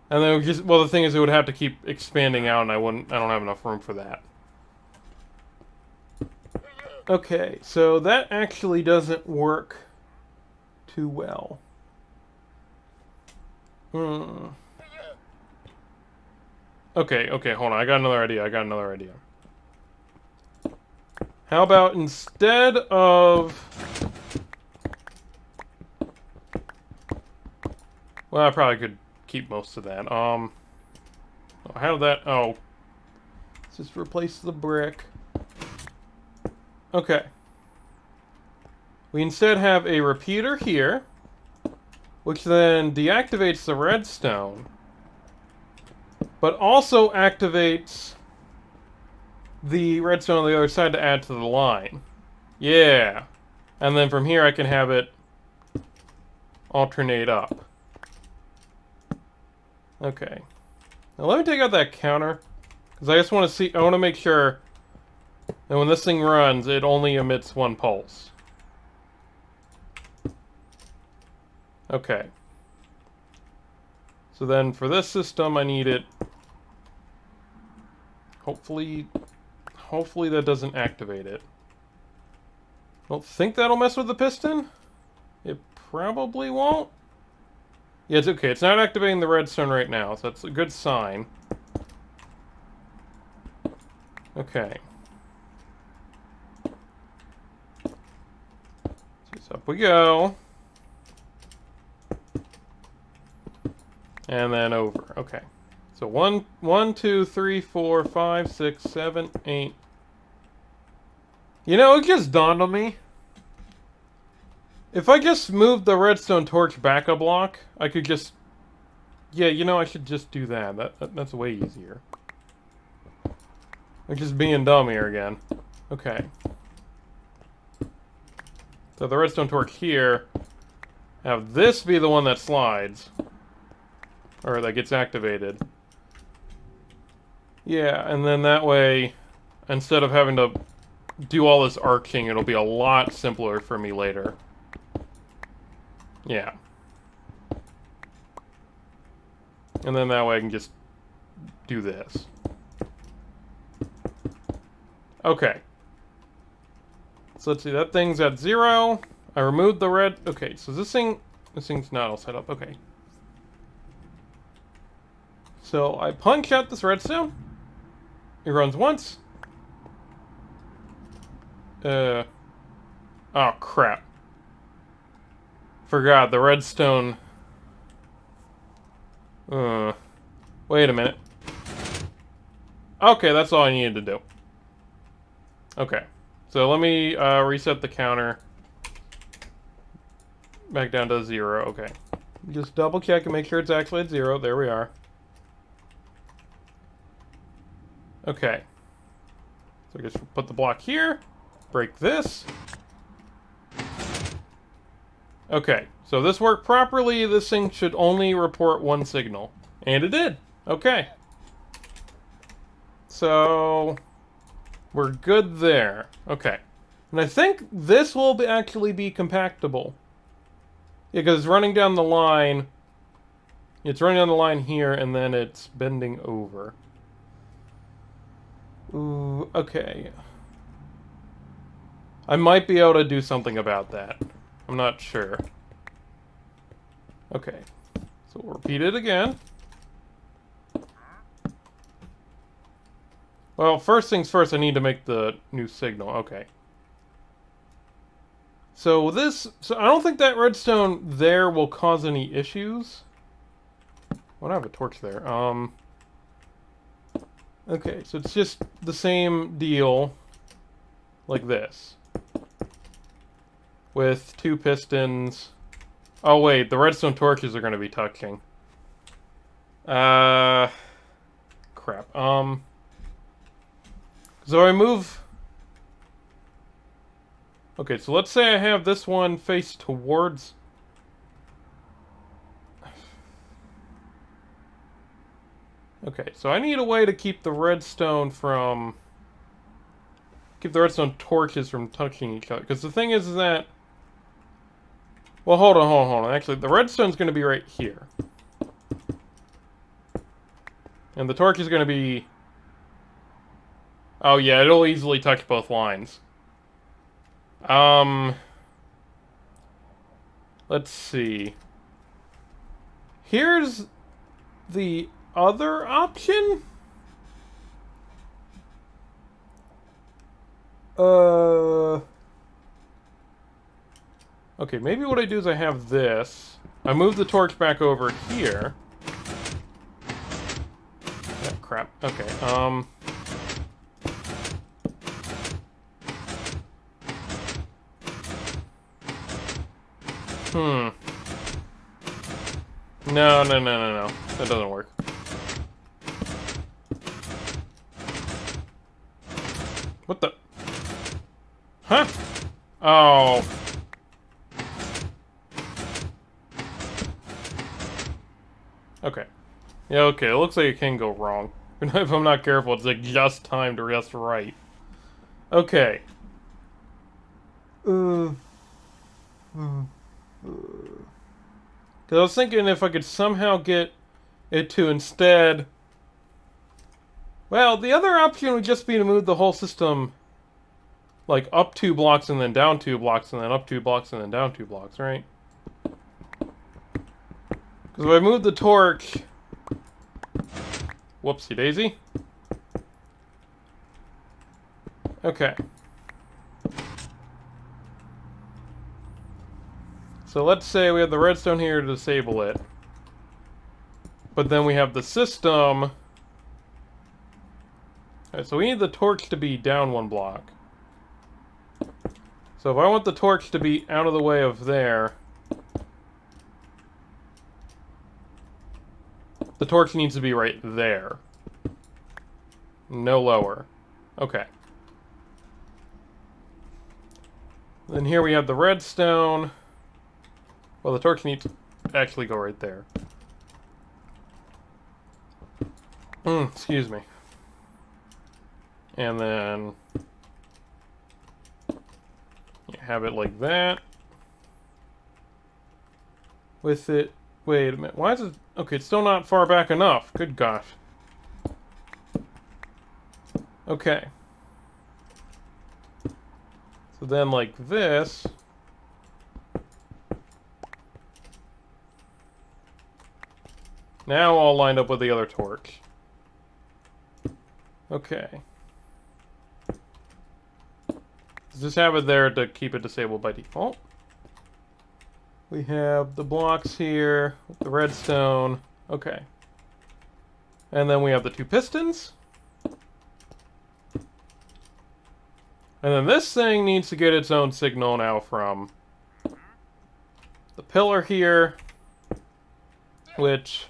And then it would just, well, the thing is, it would have to keep expanding out, and I don't have enough room for that. Okay, so that actually doesn't work too well. Okay, hold on. I got another idea. How about instead of... Well, I probably could keep most of that. How did that... Oh. Let's just replace the brick. Okay. We instead have a repeater here, which then deactivates the redstone, but also activates the redstone on the other side to add to the line. Yeah. And then from here I can have it alternate up. Okay. Now let me take out that counter, because I just want to see, I want to make sure that when this thing runs, it only emits one pulse. Okay. So then for this system, I need it... Hopefully that doesn't activate it. I don't think that'll mess with the piston. It probably won't. Yeah, it's okay. It's not activating the redstone right now, so that's a good sign. Okay. So up we go. And then over. Okay. So 1, 2, 3, 4, 5, 6, 7, 8. You know, it just dawned on me. If I just moved the redstone torch back a block, I could just... Yeah, you know, I should just do that. That's way easier. I'm just being dumb here again. Okay. So the redstone torch here. Have this be the one that slides. Or that gets activated. Yeah, and then that way, instead of having to do all this arcing, it'll be a lot simpler for me later. Yeah. And then that way I can just do this. Okay. So let's see, that thing's at 0. I removed the red... Okay, so this thing's not all set up. Okay. So I punch out this redstone. It runs once. Oh, crap. Forgot, the redstone... Wait a minute. Okay, that's all I needed to do. Okay. So let me reset the counter. Back down to 0, okay. Just double check and make sure it's actually at 0. There we are. Okay. So I guess we'll put the block here. Break this. Okay. So this worked properly. This thing should only report one signal. And it did. Okay. So we're good there. Okay. And I think this will actually be compactable. Yeah, because it's running down the line. It's running down the line here, and then it's bending over. Ooh, okay. I might be able to do something about that. I'm not sure. Okay. So we'll repeat it again. Well, first things first, I need to make the new signal. Okay. So I don't think that redstone there will cause any issues. I don't have a torch there. Okay, so it's just the same deal like this. With 2 pistons. Oh wait, the redstone torches are going to be touching. Crap. So I move... Okay, so let's say I have this one face towards... Okay, so I need a way to keep the redstone from... Keep the redstone torches from touching each other. Because the thing is that... Well, hold on. Actually, the redstone's going to be right here. And the torch is going to be... Oh yeah, it'll easily touch both lines. Let's see. Here's the other option? Okay, maybe what I do is I have this. I move the torch back over here. Oh, crap. Okay, No. That doesn't work. What the? Huh? Oh. Okay. Yeah, okay, it looks like it can go wrong. If I'm not careful, it's like just timed or just right. Okay. Because I was thinking if I could somehow get it to instead... Well, the other option would just be to move the whole system like up 2 blocks and then down 2 blocks and then up 2 blocks and then down 2 blocks, right? Because if I move the torch... Whoopsie daisy. Okay. So let's say we have the redstone here to disable it. But then we have the system... Alright, so we need the torch to be down 1 block. So if I want the torch to be out of the way of there... The torch needs to be right there. No lower. Okay. Then here we have the redstone. Well, the torch needs to actually go right there. Excuse me. And then you have it like that. With it... Wait a minute. Why is it... Okay, it's still not far back enough. Good gosh. Okay. So then like this... Now all lined up with the other torch. Okay. Just have it there to keep it disabled by default. We have the blocks here, with the redstone. Okay. And then we have the two pistons. And then this thing needs to get its own signal now from the pillar here, which,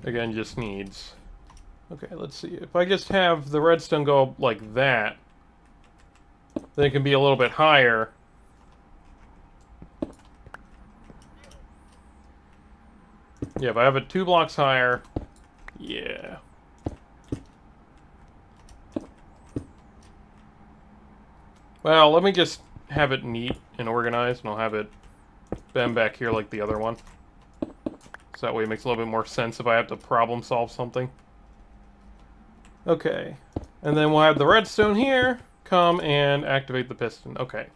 again, just needs... Okay, let's see. If I just have the redstone go like that, then it can be a little bit higher. Yeah, if I have it 2 blocks higher, yeah. Well, let me just have it neat and organized, and I'll have it bend back here like the other one. So that way it makes a little bit more sense if I have to problem solve something. Okay. And then we'll have the redstone here come and activate the piston. Okay.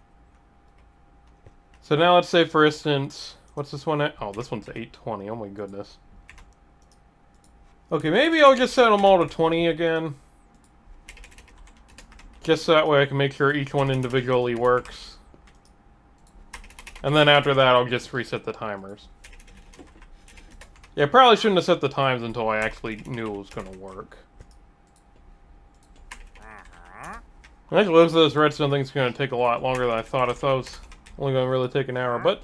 So now let's say, for instance, what's this one at? Oh, this one's 820. Oh my goodness. Okay, maybe I'll just set them all to 20 again. Just so that way I can make sure each one individually works. And then after that, I'll just reset the timers. Yeah, I probably shouldn't have set the times until I actually knew it was going to work. Actually, looks like this redstone thing's going to take a lot longer than I thought. I thought it was only going to really take an hour, but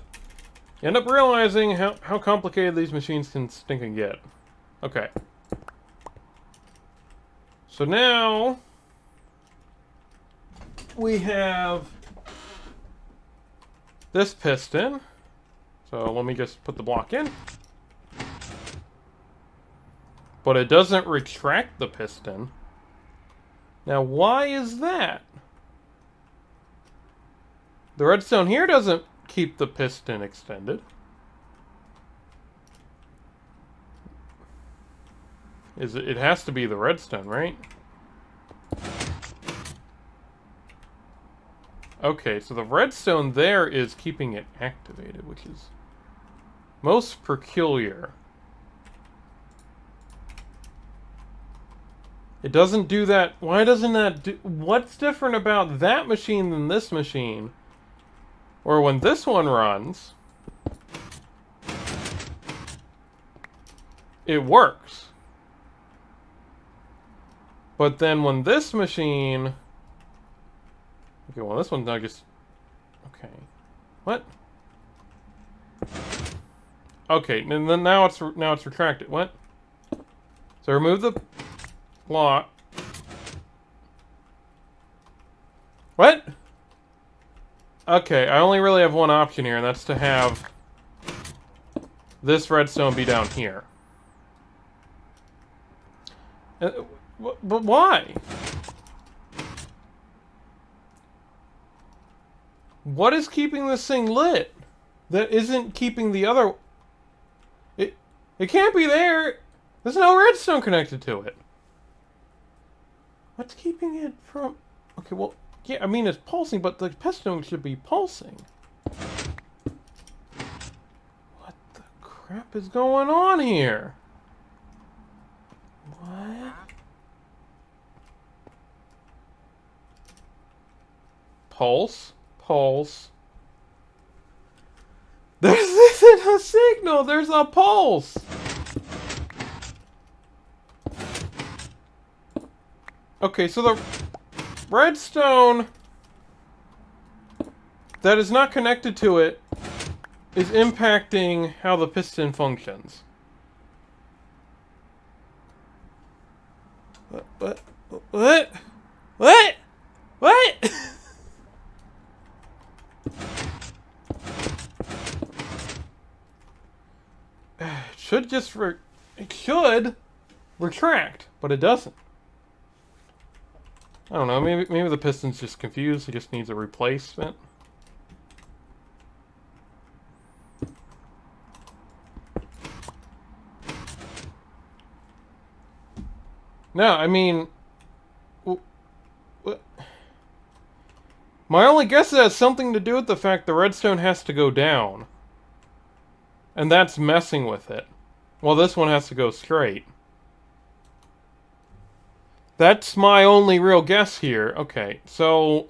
you end up realizing how complicated these machines can stink and get. Okay. So now we have this piston. So let me just put the block in. But it doesn't retract the piston. Now, why is that? The redstone here doesn't keep the piston extended. It has to be the redstone, right? Okay, so the redstone there is keeping it activated, which is most peculiar. It doesn't do that. Why doesn't that do... What's different about that machine than this machine? Or when this one runs, it works. But then when this machine... Okay, well this one's now just... Okay. What? Okay, and then now it's retracted. What? So remove the... Block. What? Okay, I only really have one option here, and that's to have this redstone be down here. But why? What is keeping this thing lit that isn't keeping the other... It can't be there. There's no redstone connected to it. What's keeping it from... Okay, well, yeah, I mean, it's pulsing, but the piston should be pulsing. What the crap is going on here? What? Pulse? Pulse. This isn't a signal, there's a pulse! Okay, so the redstone that is not connected to it is impacting how the piston functions. What? What? What? Should just it should retract, but it doesn't. I don't know, maybe the piston's just confused, it just needs a replacement. No, I mean, what? My only guess is it has something to do with the fact the redstone has to go down. And that's messing with it. Well, this one has to go straight. That's my only real guess here. Okay, so...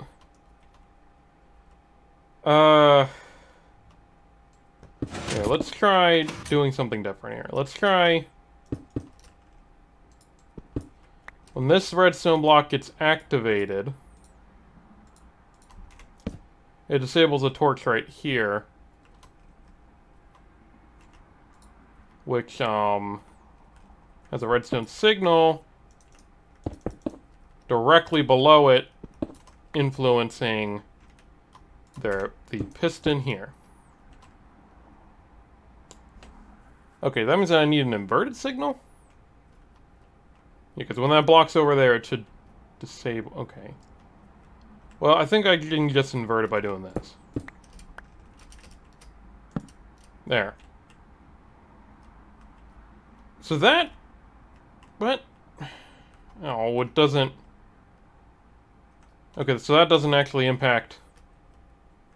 Yeah, let's try doing something different here. Let's try... When this redstone block gets activated... It disables a torch right here. Which, has a redstone signal... directly below it, influencing the piston here. Okay, that means that I need an inverted signal? Yeah, because when that block's over there, it should disable... Okay. Well, I think I can just invert it by doing this. There. So that... What? Oh, it doesn't... Okay, so that doesn't actually impact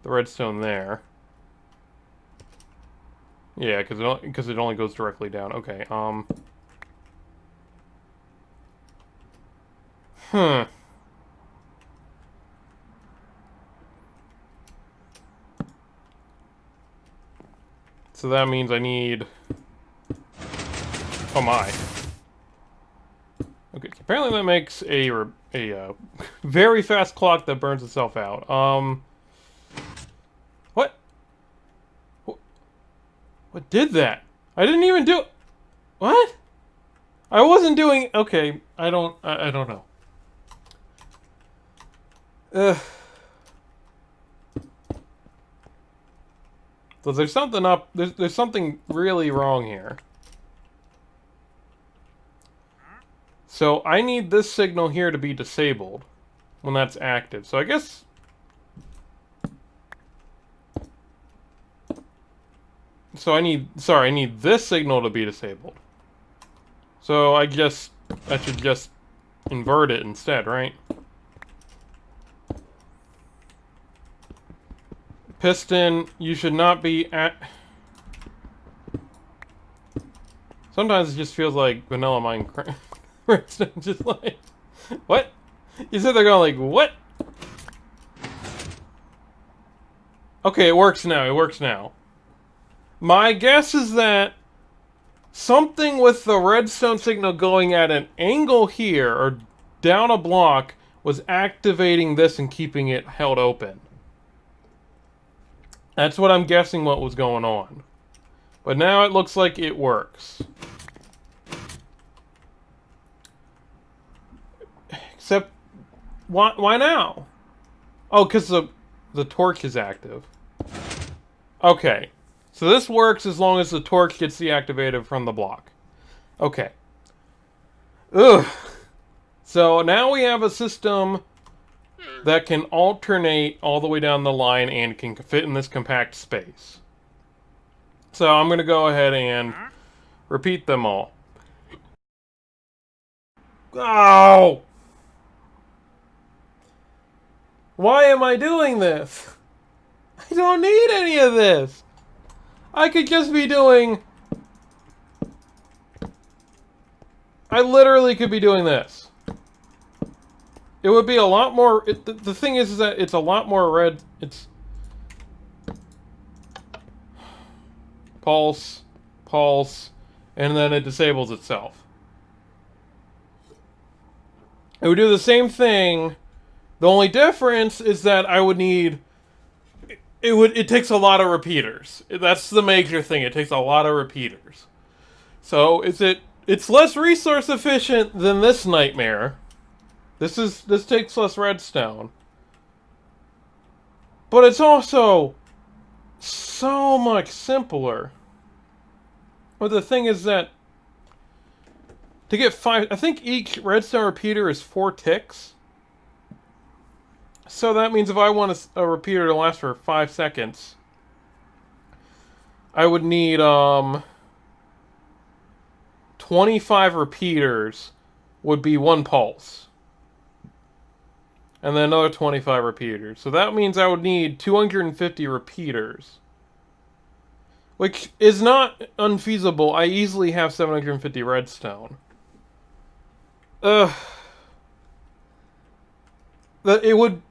the redstone there. Yeah, because it only goes directly down. Okay, Huh. So that means I need... Oh my. Okay, apparently that makes a very fast clock that burns itself out. What? What did that? I didn't even do... What? I wasn't doing... Okay, I don't know. Ugh. So there's something up... There's something really wrong here. So I need this signal here to be disabled when that's active. So I guess... So I need this signal to be disabled. So I should just invert it instead, right? Piston, you should not be at... Sometimes it just feels like vanilla Minecraft. Just like... What? You said they're going like, what? Okay, it works now, it works now. My guess is that something with the redstone signal going at an angle here, or down a block, was activating this and keeping it held open. That's what I'm guessing what was going on. But now it looks like it works. Except, why now? Oh, because the torch is active. Okay. So this works as long as the torch gets deactivated from the block. Okay. Ugh. So now we have a system that can alternate all the way down the line and can fit in this compact space. So I'm going to go ahead and repeat them all. Oh! Why am I doing this? I don't need any of this. I could just be doing... I literally could be doing this. It would be a lot more... the thing is that it's a lot more red... It's... Pulse. Pulse. And then it disables itself. It would do the same thing. The only difference is that I would need... It takes a lot of repeaters. That's the major thing. It takes a lot of repeaters. So, it's less resource efficient than this nightmare. This takes less redstone. But it's also so much simpler. But the thing is that to get 5, I think each redstone repeater is 4 ticks. So that means if I want a repeater to last for 5 seconds, I would need 25 repeaters would be 1 pulse. And then another 25 repeaters. So that means I would need 250 repeaters. Which is not unfeasible. I easily have 750 redstone. Ugh. It would...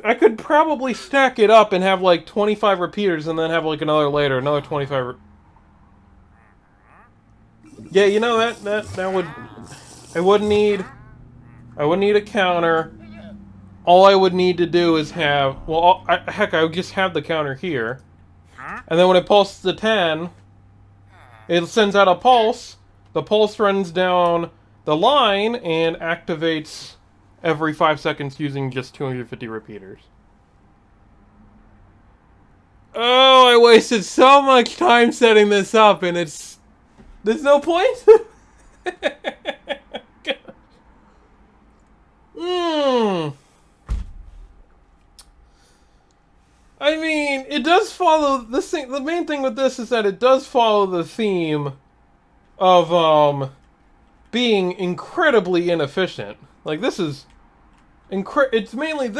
I could probably stack it up and have like 25 repeaters and then have like another later, another 25... Yeah, you know, that would... I wouldn't need a counter. All I would need to do is have... Well, heck, I would just have the counter here. And then when it pulses to 10, it sends out a pulse. The pulse runs down the line and activates every 5 seconds using just 250 repeaters. Oh, I wasted so much time setting this up, and there's no point? I mean, it does follow this thing. The main thing with this is that it does follow the theme of being incredibly inefficient. Like, this is it's mainly,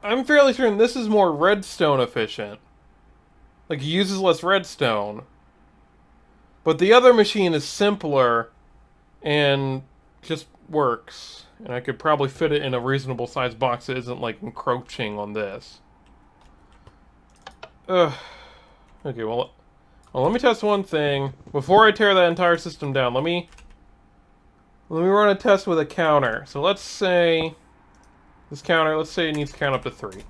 I'm fairly certain this is more redstone efficient. Like, it uses less redstone. But the other machine is simpler and just works. And I could probably fit it in a reasonable sized box that isn't, like, encroaching on this. Ugh. Okay, well, let me test one thing. Before I tear that entire system down, let me run a test with a counter. So let's say... This counter, let's say it needs to count up to 3.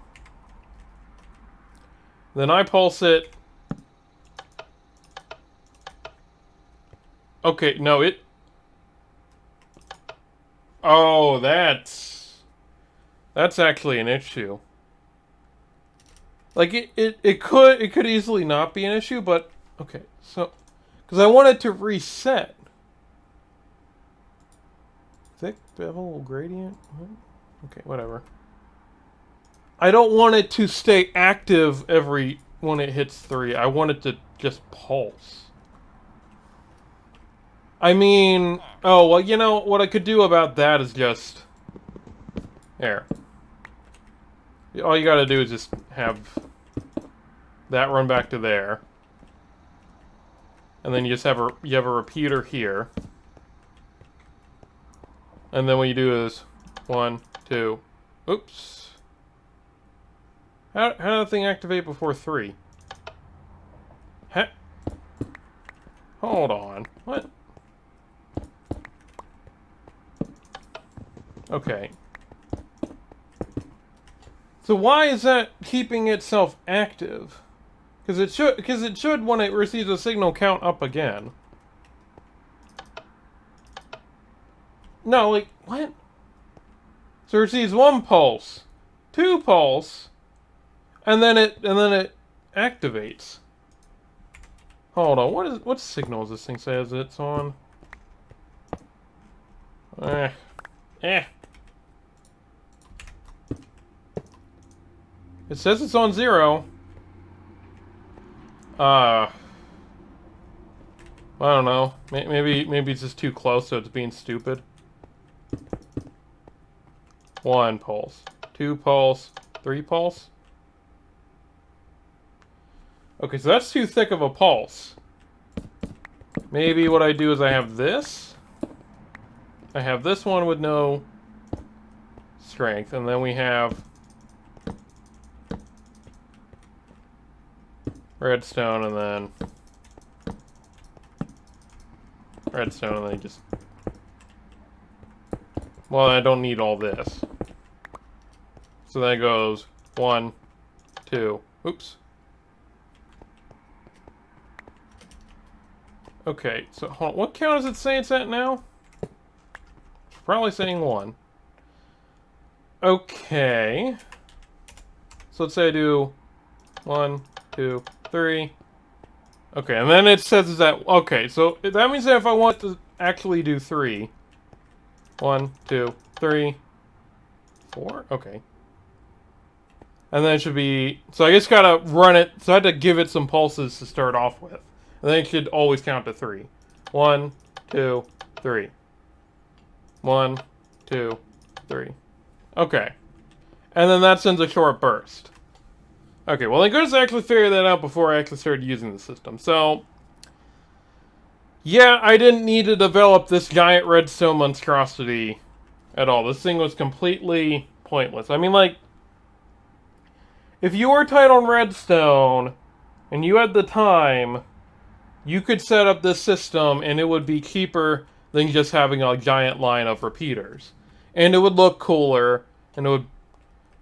Then I pulse it. Okay, no, it... Oh, that's actually an issue. Like, it could easily not be an issue, but... Okay, so... Because I want it to reset. Thick bevel gradient? What? Okay, whatever. I don't want it to stay active when it hits 3. I want it to just pulse. I mean... Oh, well, you know, what I could do about that is just... There. All you gotta do is just have that run back to there. And then you just have a repeater here. And then what you do is 1, 2. Oops. How did the thing activate before 3? Hold on. What? Okay. So why is that keeping itself active? Because it should when it receives a signal count up again. No, like, what? So it receives 1 pulse, 2 pulse, and then it activates. Hold on, what signal does this thing say as it's on? It says it's on 0. I don't know. Maybe it's just too close, so it's being stupid. 1 pulse, 2 pulse, 3 pulse. Okay, so that's too thick of a pulse. Maybe what I do is I have this. I have this one with no strength, and then we have redstone, and then redstone, and then just... Well, I don't need all this. So then it goes 1, 2. Oops. Okay, so hold on. What count does it say it's at now? It's probably saying 1. Okay. So let's say I do 1, 2, 3. Okay, and then it says that... Okay, so that means that if I want to actually do 3... 1, 2, 3, 4? Okay. And then it should be... So I just gotta run it... So I had to give it some pulses to start off with. And then it should always count to 3. 1, 2, 3. 1, 2, 3. Okay. And then that sends a short burst. Okay, well I could actually figure that out before I actually started using the system. So... Yeah, I didn't need to develop this giant redstone monstrosity at all. This thing was completely pointless. I mean, like... If you were tight on redstone, and you had the time, you could set up this system and it would be cheaper than just having a giant line of repeaters. And it would look cooler, and it would...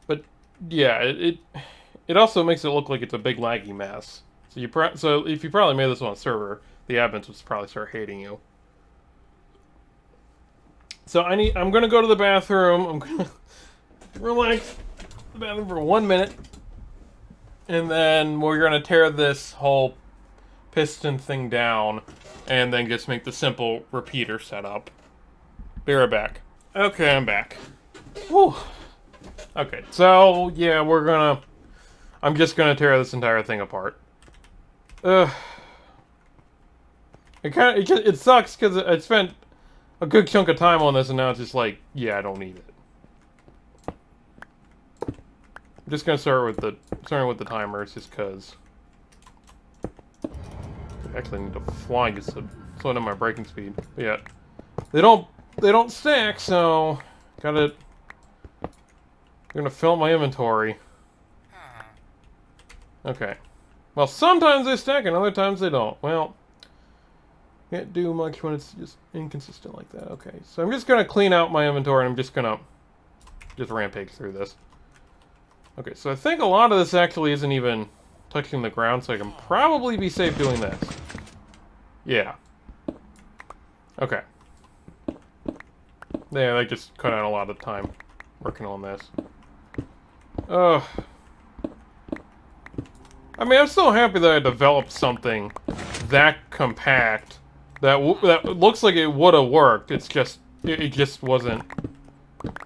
But, yeah, it also makes it look like it's a big laggy mess. So if you probably made this on a server, the admins would probably start hating you. So I'm gonna go to the bathroom, I'm gonna relax in the bathroom for 1 minute, and then we're gonna tear this whole piston thing down, and then just make the simple repeater setup. Be right back. Okay, I'm back. Whew. Okay, so, yeah, I'm just gonna tear this entire thing apart. Ugh. It sucks, because I spent a good chunk of time on this, and now it's just like, yeah, I don't need it. I'm just gonna starting with the timers, just because. I actually need to fly just to slow down my braking speed. But yeah, they don't stack, so I'm gonna fill up my inventory. Okay. Well, sometimes they stack and other times they don't. Well, can't do much when it's just inconsistent like that. Okay, so I'm just gonna clean out my inventory and I'm just gonna rampage through this. Okay, so I think a lot of this actually isn't even touching the ground, so I can probably be safe doing this. Yeah. Okay. Yeah, I just cut out a lot of time working on this. Ugh. I mean, I'm still happy that I developed something that compact that looks like it would have worked. It's just it just wasn't.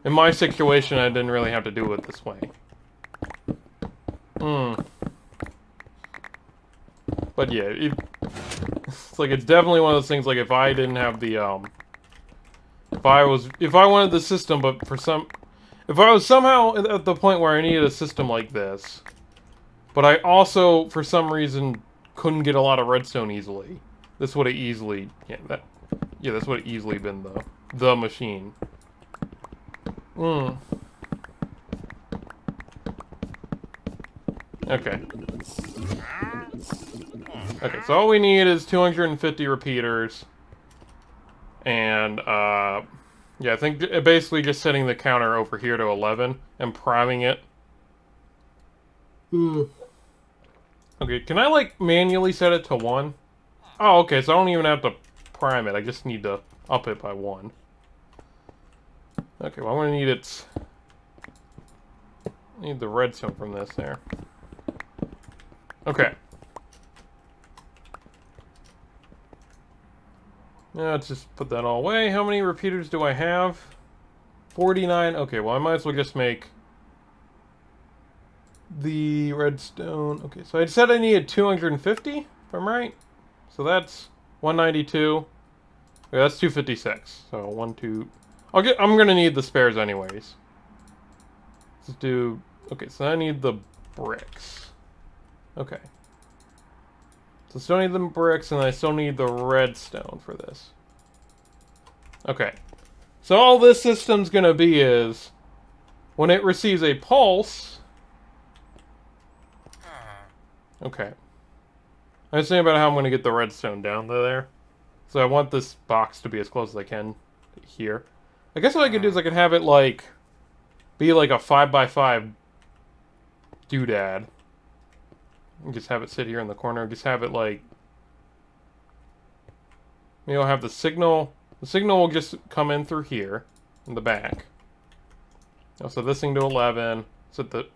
In my situation, I didn't really have to do it this way. But yeah, it's like it's definitely one of those things. Like if I didn't have the if I wanted the system, but if I was somehow at the point where I needed a system like this, but I also for some reason couldn't get a lot of redstone easily, this would have easily this would have easily been the machine. Okay. Okay, so all we need is 250 repeaters. And, yeah, I think basically just setting the counter over here to 11 and priming it. Okay, can I, like, manually set it to 1? Oh, okay, so I don't even have to prime it. I just need to up it by 1. Okay, well, I'm gonna need the redstone from this there. Okay. Now let's just put that all away. How many repeaters do I have? 49. Okay, well I might as well just make the redstone. Okay, so I said I needed 250, if I'm right. So that's 192. Okay, that's 256. So 1, 2. I'm gonna need the spares anyways. Let's do. Okay, so I need the bricks. Okay. So I still need the bricks, and I still need the redstone for this. Okay. So all this system's gonna be is, when it receives a pulse... Okay. I was thinking about how I'm gonna get the redstone down to there. So I want this box to be as close as I can to here. I guess what I could do is I could have it, like, be like a 5x5 doodad. And just have it sit here in the corner. Just have it like... Maybe I'll have the signal... The signal will just come in through here, in the back. I'll set this thing to 11. Set the...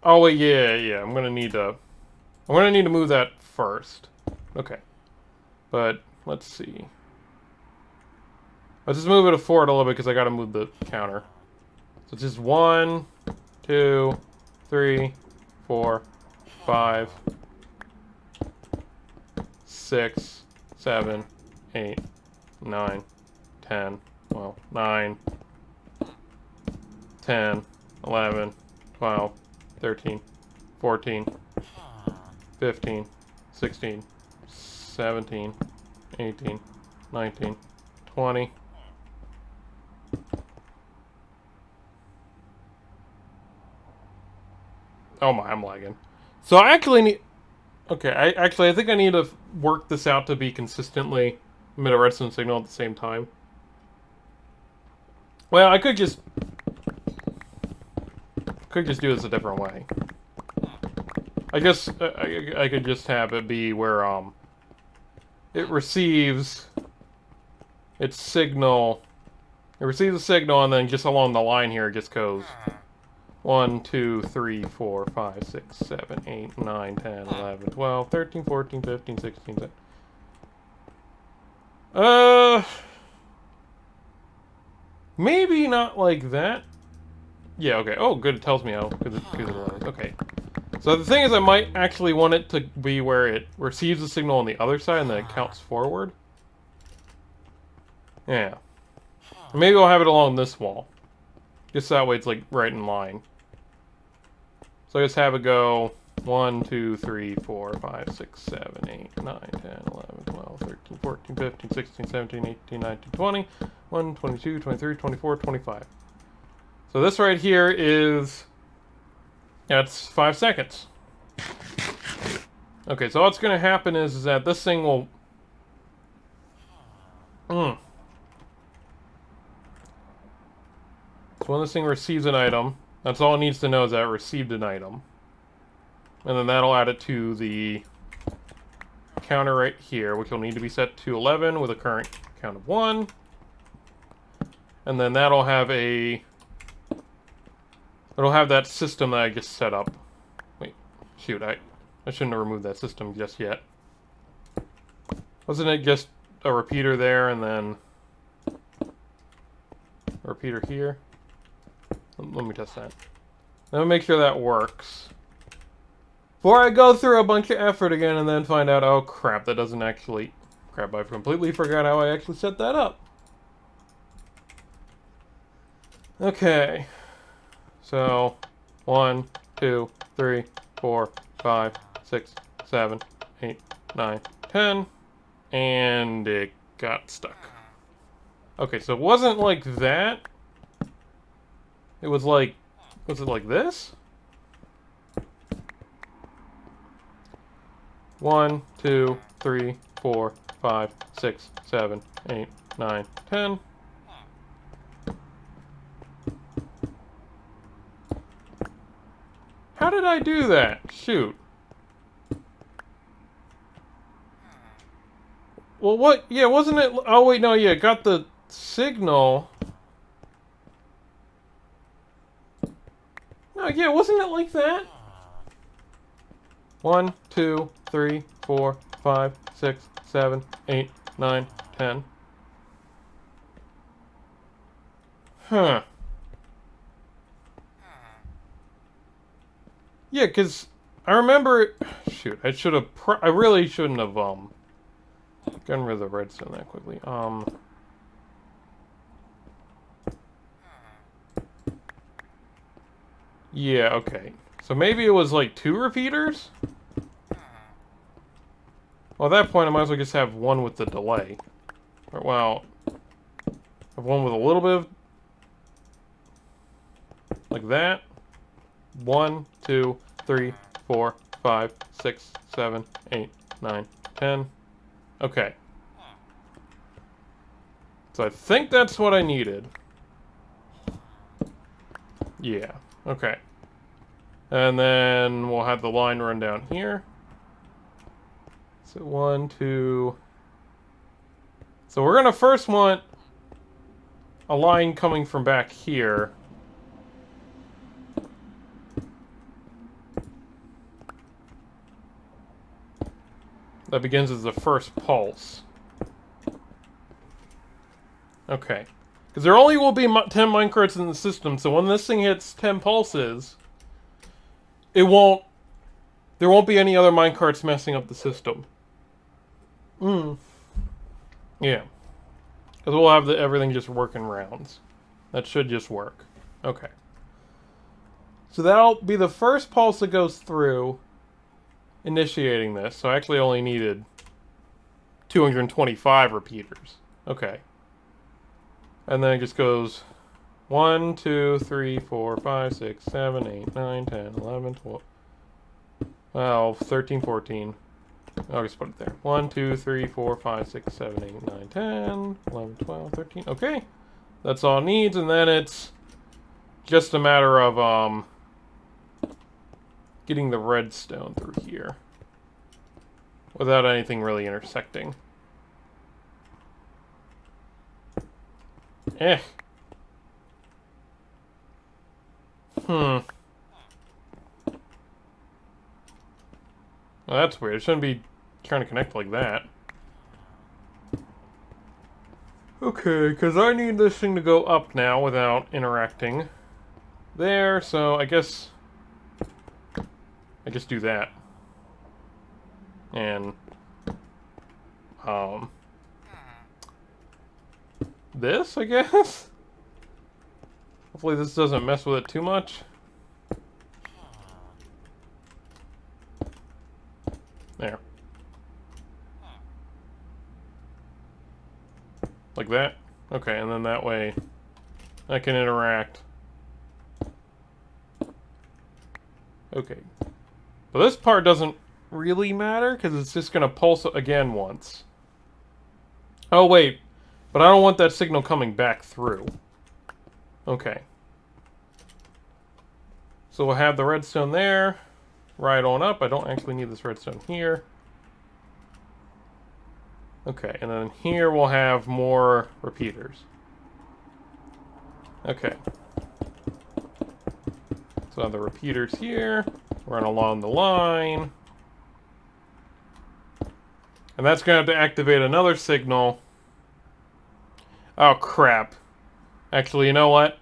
Oh, wait, yeah. I'm gonna need to move that first. Okay. But, let's see. Let's just move it forward a little bit because I gotta move the counter. So it's just 1, 2, 3, 4, 5, 6, 7, 8, 9, 10. Well, 9, 10, 11, 12, 13, 14, 15, 16, 17, 18, 19, 20. Oh my, I'm lagging. So I actually need... Okay, I think I need to work this out to be consistently emit a redstone signal at the same time. Well, I could just do this a different way. I guess I could just have it be where it receives its signal. It receives a signal, and then just along the line here, it just goes 1, 2, 3, 4, 5, 6, 7, 8, 9, 10, 11, 12, 13, 14, 15, 16, 17. Maybe not like that. Yeah, okay. Oh, good. It tells me how. Okay. So the thing is, I might actually want it to be where it receives the signal on the other side and then it counts forward. Yeah. Maybe I'll have it along this wall. Just that way it's like right in line. So I just have it go 1, 2, 3, 4, 5, 6, 7, 8, 9, 10, 11, 12, 13, 14, 15, 16, 17, 18, 19, 20, 1, 22, 23, 24, 25. So this right here is... That's 5 seconds. Okay, so what's going to happen is that this thing will... So when this thing receives an item, that's all it needs to know is that it received an item. And then that'll add it to the counter right here, which will need to be set to 11 with a current count of 1. And then that'll have a... It'll have that system that I just set up. Wait, shoot, I shouldn't have removed that system just yet. Wasn't it just a repeater there and then a repeater here? Let me test that. Let me make sure that works. Before I go through a bunch of effort again and then find out, oh crap, that doesn't actually... Crap, I completely forgot how I actually set that up. Okay. So, 1, 2, 3, 4, 5, 6, 7, 8, 9, 10. And it got stuck. Okay, so it wasn't like that. It was like... Was it like this? 1, 2, 3, 4, 5, 6, 7, 8, 9, 10. How did I do that? Shoot. Well, what? Yeah, wasn't it... Oh, wait, no, yeah, it got the signal. No, yeah, wasn't it like that? 1, 2, 3, 4, 5, 6, 7, 8, 9, 10. Huh. Yeah, because I remember... Shoot, I should have... I really shouldn't have, gotten rid of the redstone that quickly. Yeah, okay. So maybe it was like 2 repeaters? Well, at that point, I might as well just have one with the delay. Or, well, have one with a little bit of... Like that. 1, 2, 3, 4, 5, 6, 7, 8, 9, 10. Okay. So I think that's what I needed. Yeah. Okay. And then we'll have the line run down here. So 1, 2... So we're gonna first want a line coming from back here. That begins as the first pulse. Okay. Because there only will be 10 minecarts in the system, so when this thing hits 10 pulses, there won't be any other minecarts messing up the system. Yeah. Because we'll have everything just work in rounds. That should just work. Okay. So that'll be the first pulse that goes through, initiating this. So I actually only needed 225 repeaters. Okay. And then it just goes 1, 2, 3, 4, 5, 6, 7, 8, 9, 10, 11, 12, 13, 14. I'll just put it there. 1, 2, 3, 4, 5, 6, 7, 8, 9, 10, 11, 12, 13. Okay. That's all it needs, and then it's just a matter of getting the redstone through here without anything really intersecting. Well, that's weird. It shouldn't be trying to connect like that. Okay, because I need this thing to go up now without interacting there, so I guess do that. And this, I guess? Hopefully this doesn't mess with it too much. There. Like that? Okay, and then that way I can interact. Okay. But this part doesn't really matter, because it's just going to pulse again once. Oh, wait. But I don't want that signal coming back through. Okay. So we'll have the redstone there. Right on up. I don't actually need this redstone here. Okay, and then here we'll have more repeaters. Okay. So the repeaters here. Run along the line. And that's going to have to activate another signal. Oh, crap. Actually, you know what?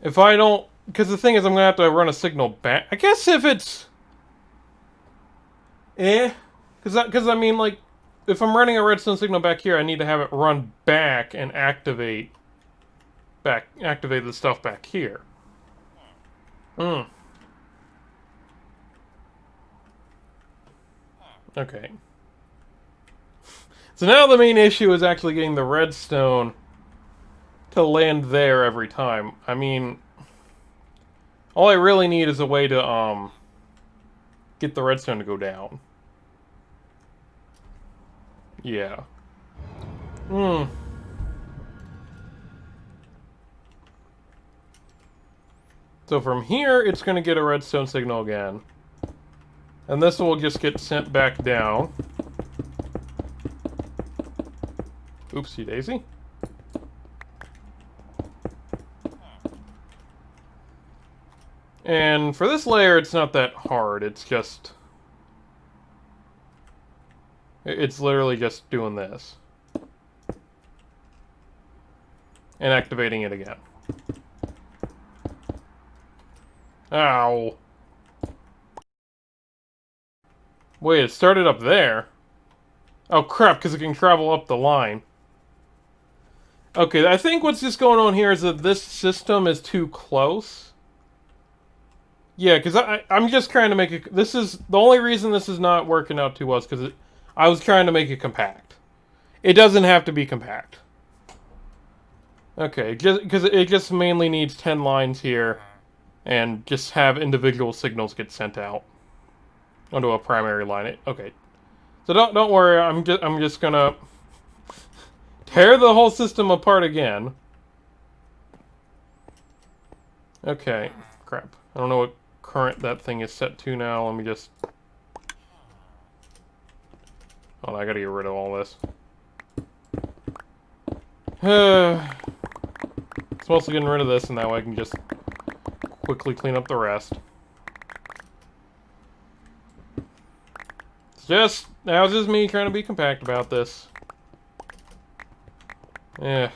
If I don't... Because the thing is, I'm going to have to run a signal back. I guess if it's... Because, I mean, like... If I'm running a redstone signal back here, I need to have it run back and activate the stuff back here. Okay. So now the main issue is actually getting the redstone to land there every time. I mean, all I really need is a way to get the redstone to go down. Yeah. So from here, it's going to get a redstone signal again. And this will just get sent back down. Oopsie daisy. And for this layer, it's not that hard. It's just... It's literally just doing this. And activating it again. Ow. Wait, it started up there. Oh crap, because it can travel up the line. Okay, I think what's just going on here is that this system is too close. Yeah, because I'm just trying to make it... This is... The only reason this is not working out too well is because I was trying to make it compact. It doesn't have to be compact. Okay, because it just mainly needs 10 lines here. And just have individual signals get sent out. Onto a primary line. Okay. So don't worry, I'm just gonna... tear the whole system apart again. Okay. Crap. I don't know what current that thing is set to now. Let me just... Oh, I gotta get rid of all this. It's mostly getting rid of this, and that way I can just quickly clean up the rest. Now it's just me trying to be compact about this. Yeah.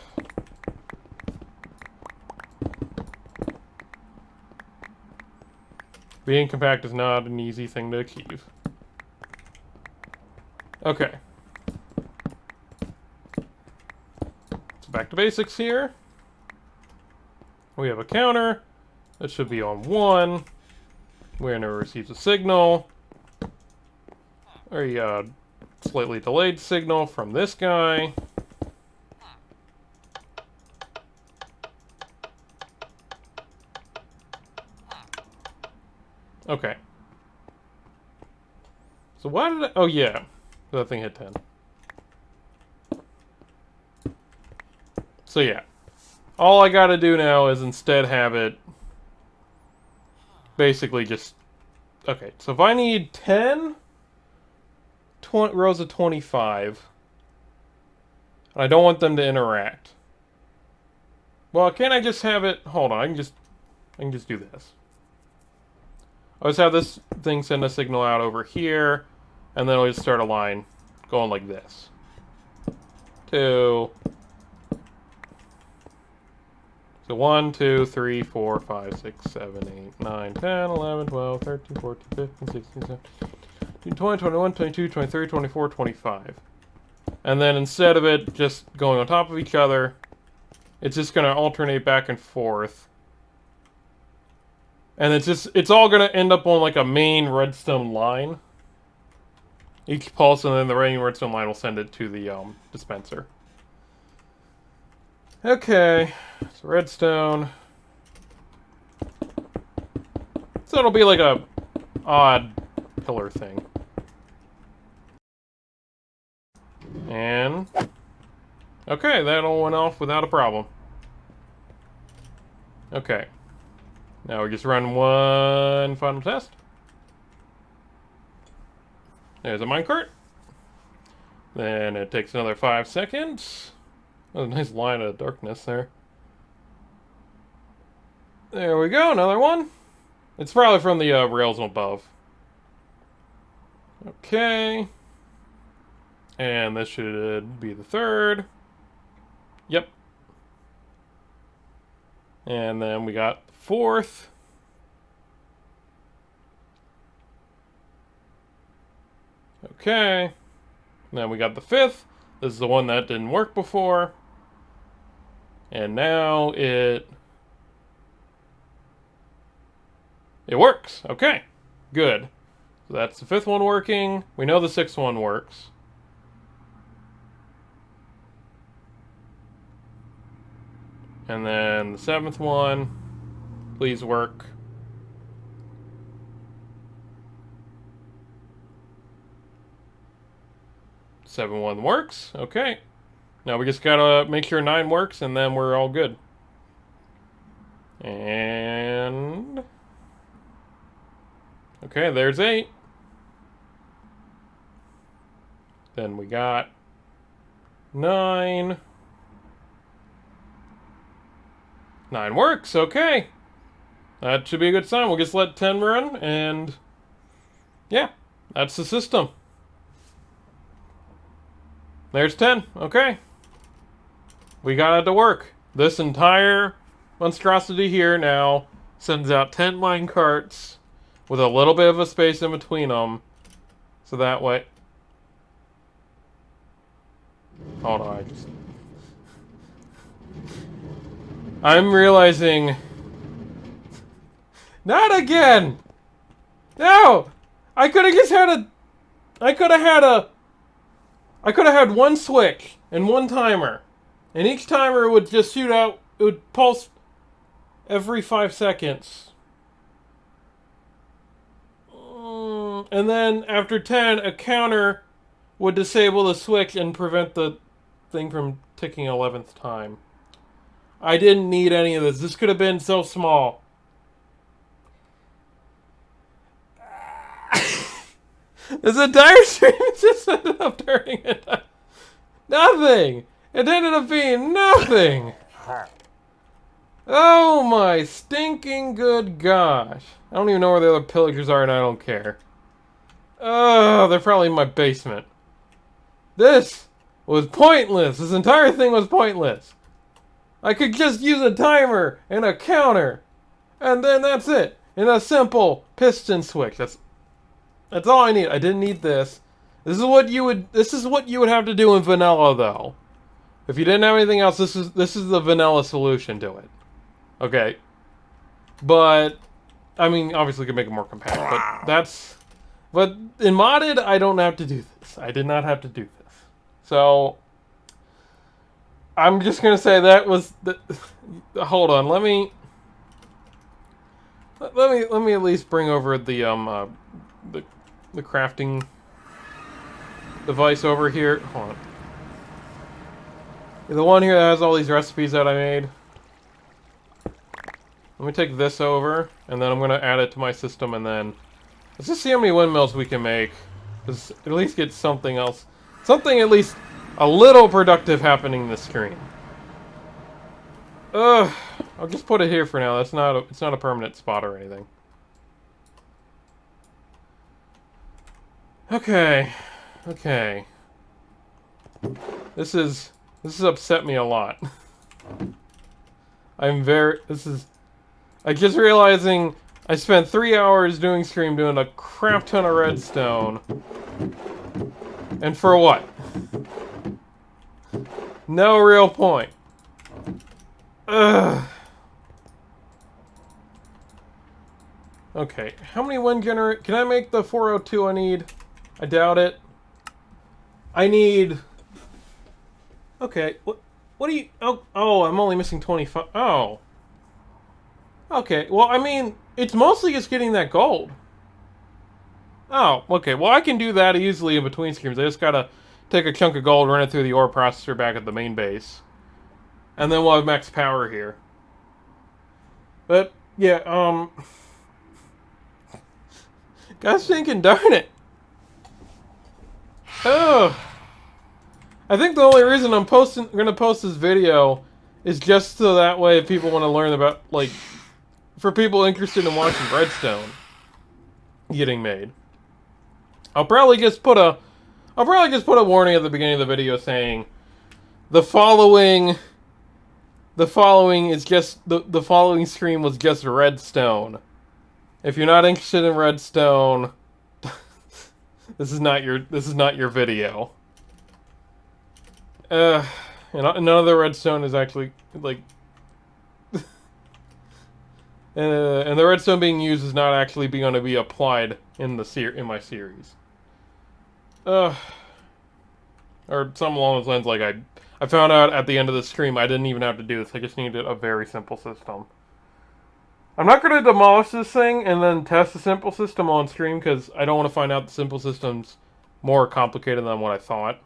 Being compact is not an easy thing to achieve. Okay. So back to basics here. We have a counter. That should be on 1. We're gonna receive a signal. Or a slightly delayed signal from this guy. Okay. So why did I... Oh, yeah. That thing hit 10. So, yeah. All I gotta do now is instead have it... basically just... Okay, so if I need 10... rows of 25... and I don't want them to interact... Well, can't I just have it... Hold on, I can just do this. I'll just have this thing send a signal out over here, and then I'll just start a line going like this. 2. So 1, 2, 3, 4, 5, 6, 7, 8, 9, 10, 11, 12, 13, 14, 15, 16, 17, 20, 21, 22, 23, 24, 25. And then instead of it just going on top of each other, it's just going to alternate back and forth. And it's all going to end up on like a main redstone line. Each pulse, and then the main redstone line will send it to the dispenser. Okay, so redstone. So it'll be like a odd pillar thing. And okay, that all went off without a problem. Okay. Now we just run one final test. There's a minecart. Then it takes another 5 seconds. Oh, a nice line of darkness there. There we go, another one. It's probably from the rails above. Okay. And this should be the 3rd. Yep. And then we got the 4th. Okay. And then we got the 5th. This is the one that didn't work before. And now it works. Okay. Good. So that's the 5th one working. We know the 6th one works. And then the 7th one, please work. Seven one works. Okay. Now we just gotta make sure 9 works, and then we're all good. And okay, there's 8. Then we got 9. 9 works, okay. That should be a good sign. We'll just let 10 run, and yeah, that's the system. There's 10, okay. We got it to work. This entire monstrosity here now sends out 10 mine carts with a little bit of a space in between them. So that way... Hold on, I'm realizing... Not again! No! I could have just had a... I could have had one switch and one timer. And each timer would just shoot out... It would pulse every 5 seconds. And then after 10, a counter would disable the switch and prevent the thing from ticking 11th time. I didn't need any of this. This could have been so small. This entire stream just ended up turning into nothing. It ended up being nothing. Oh my stinking good gosh. I don't even know where the other pillagers are and I don't care. Oh, they're probably in my basement. This was pointless. This entire thing was pointless. I could just use a timer and a counter. And then that's it. And a simple piston switch. That's all I need. I didn't need this. This is what you would have to do in vanilla though. If you didn't have anything else, this is the vanilla solution to it. Okay. But I mean, obviously we could make it more compact, but in modded I don't have to do this. I did not have to do this. So I'm just gonna say that was the. Hold on, let me at least bring over the crafting device over here. Hold on. The one here that has all these recipes that I made. Let me take this over, and then I'm gonna add it to my system, and then let's just see how many windmills we can make. Just at least get something else, something at least a little productive happening in the screen. I'll just put it here for now. It's not a permanent spot or anything. Okay. This has upset me a lot. I'm just realizing I spent 3 hours doing stream doing a crap ton of redstone. And for what? No real point. Ugh. Okay, how many wind generate? Can I make the 402 I need? I doubt it. I need. Okay, what do you? Oh, I'm only missing 25. Oh. Okay, well, I mean, it's mostly just getting that gold. Oh, okay, well, I can do that easily in between streams. I just gotta take a chunk of gold, run it through the ore processor back at the main base. And then we'll have max power here. But, yeah, gosh thinking, darn it. Oh. I think the only reason I'm gonna post this video is just so that way if people want to learn about, like, for people interested in watching Redstone getting made. I'll probably just put a warning at the beginning of the video saying the following is just the following stream was just Redstone. If you're not interested in Redstone, this is not your video. And none of the Redstone is actually like and the redstone being used is not actually going to be applied in my series. Or something along those lines. Like I found out at the end of the stream I didn't even have to do this. I just needed a very simple system. I'm not going to demolish this thing and then test the simple system on stream because I don't want to find out the simple system's more complicated than what I thought.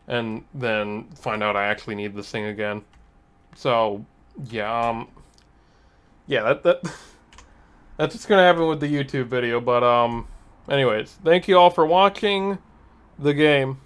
And then find out I actually need this thing again. So, yeah, yeah, that's what's gonna happen with the YouTube video, but anyways, thank you all for watching the game.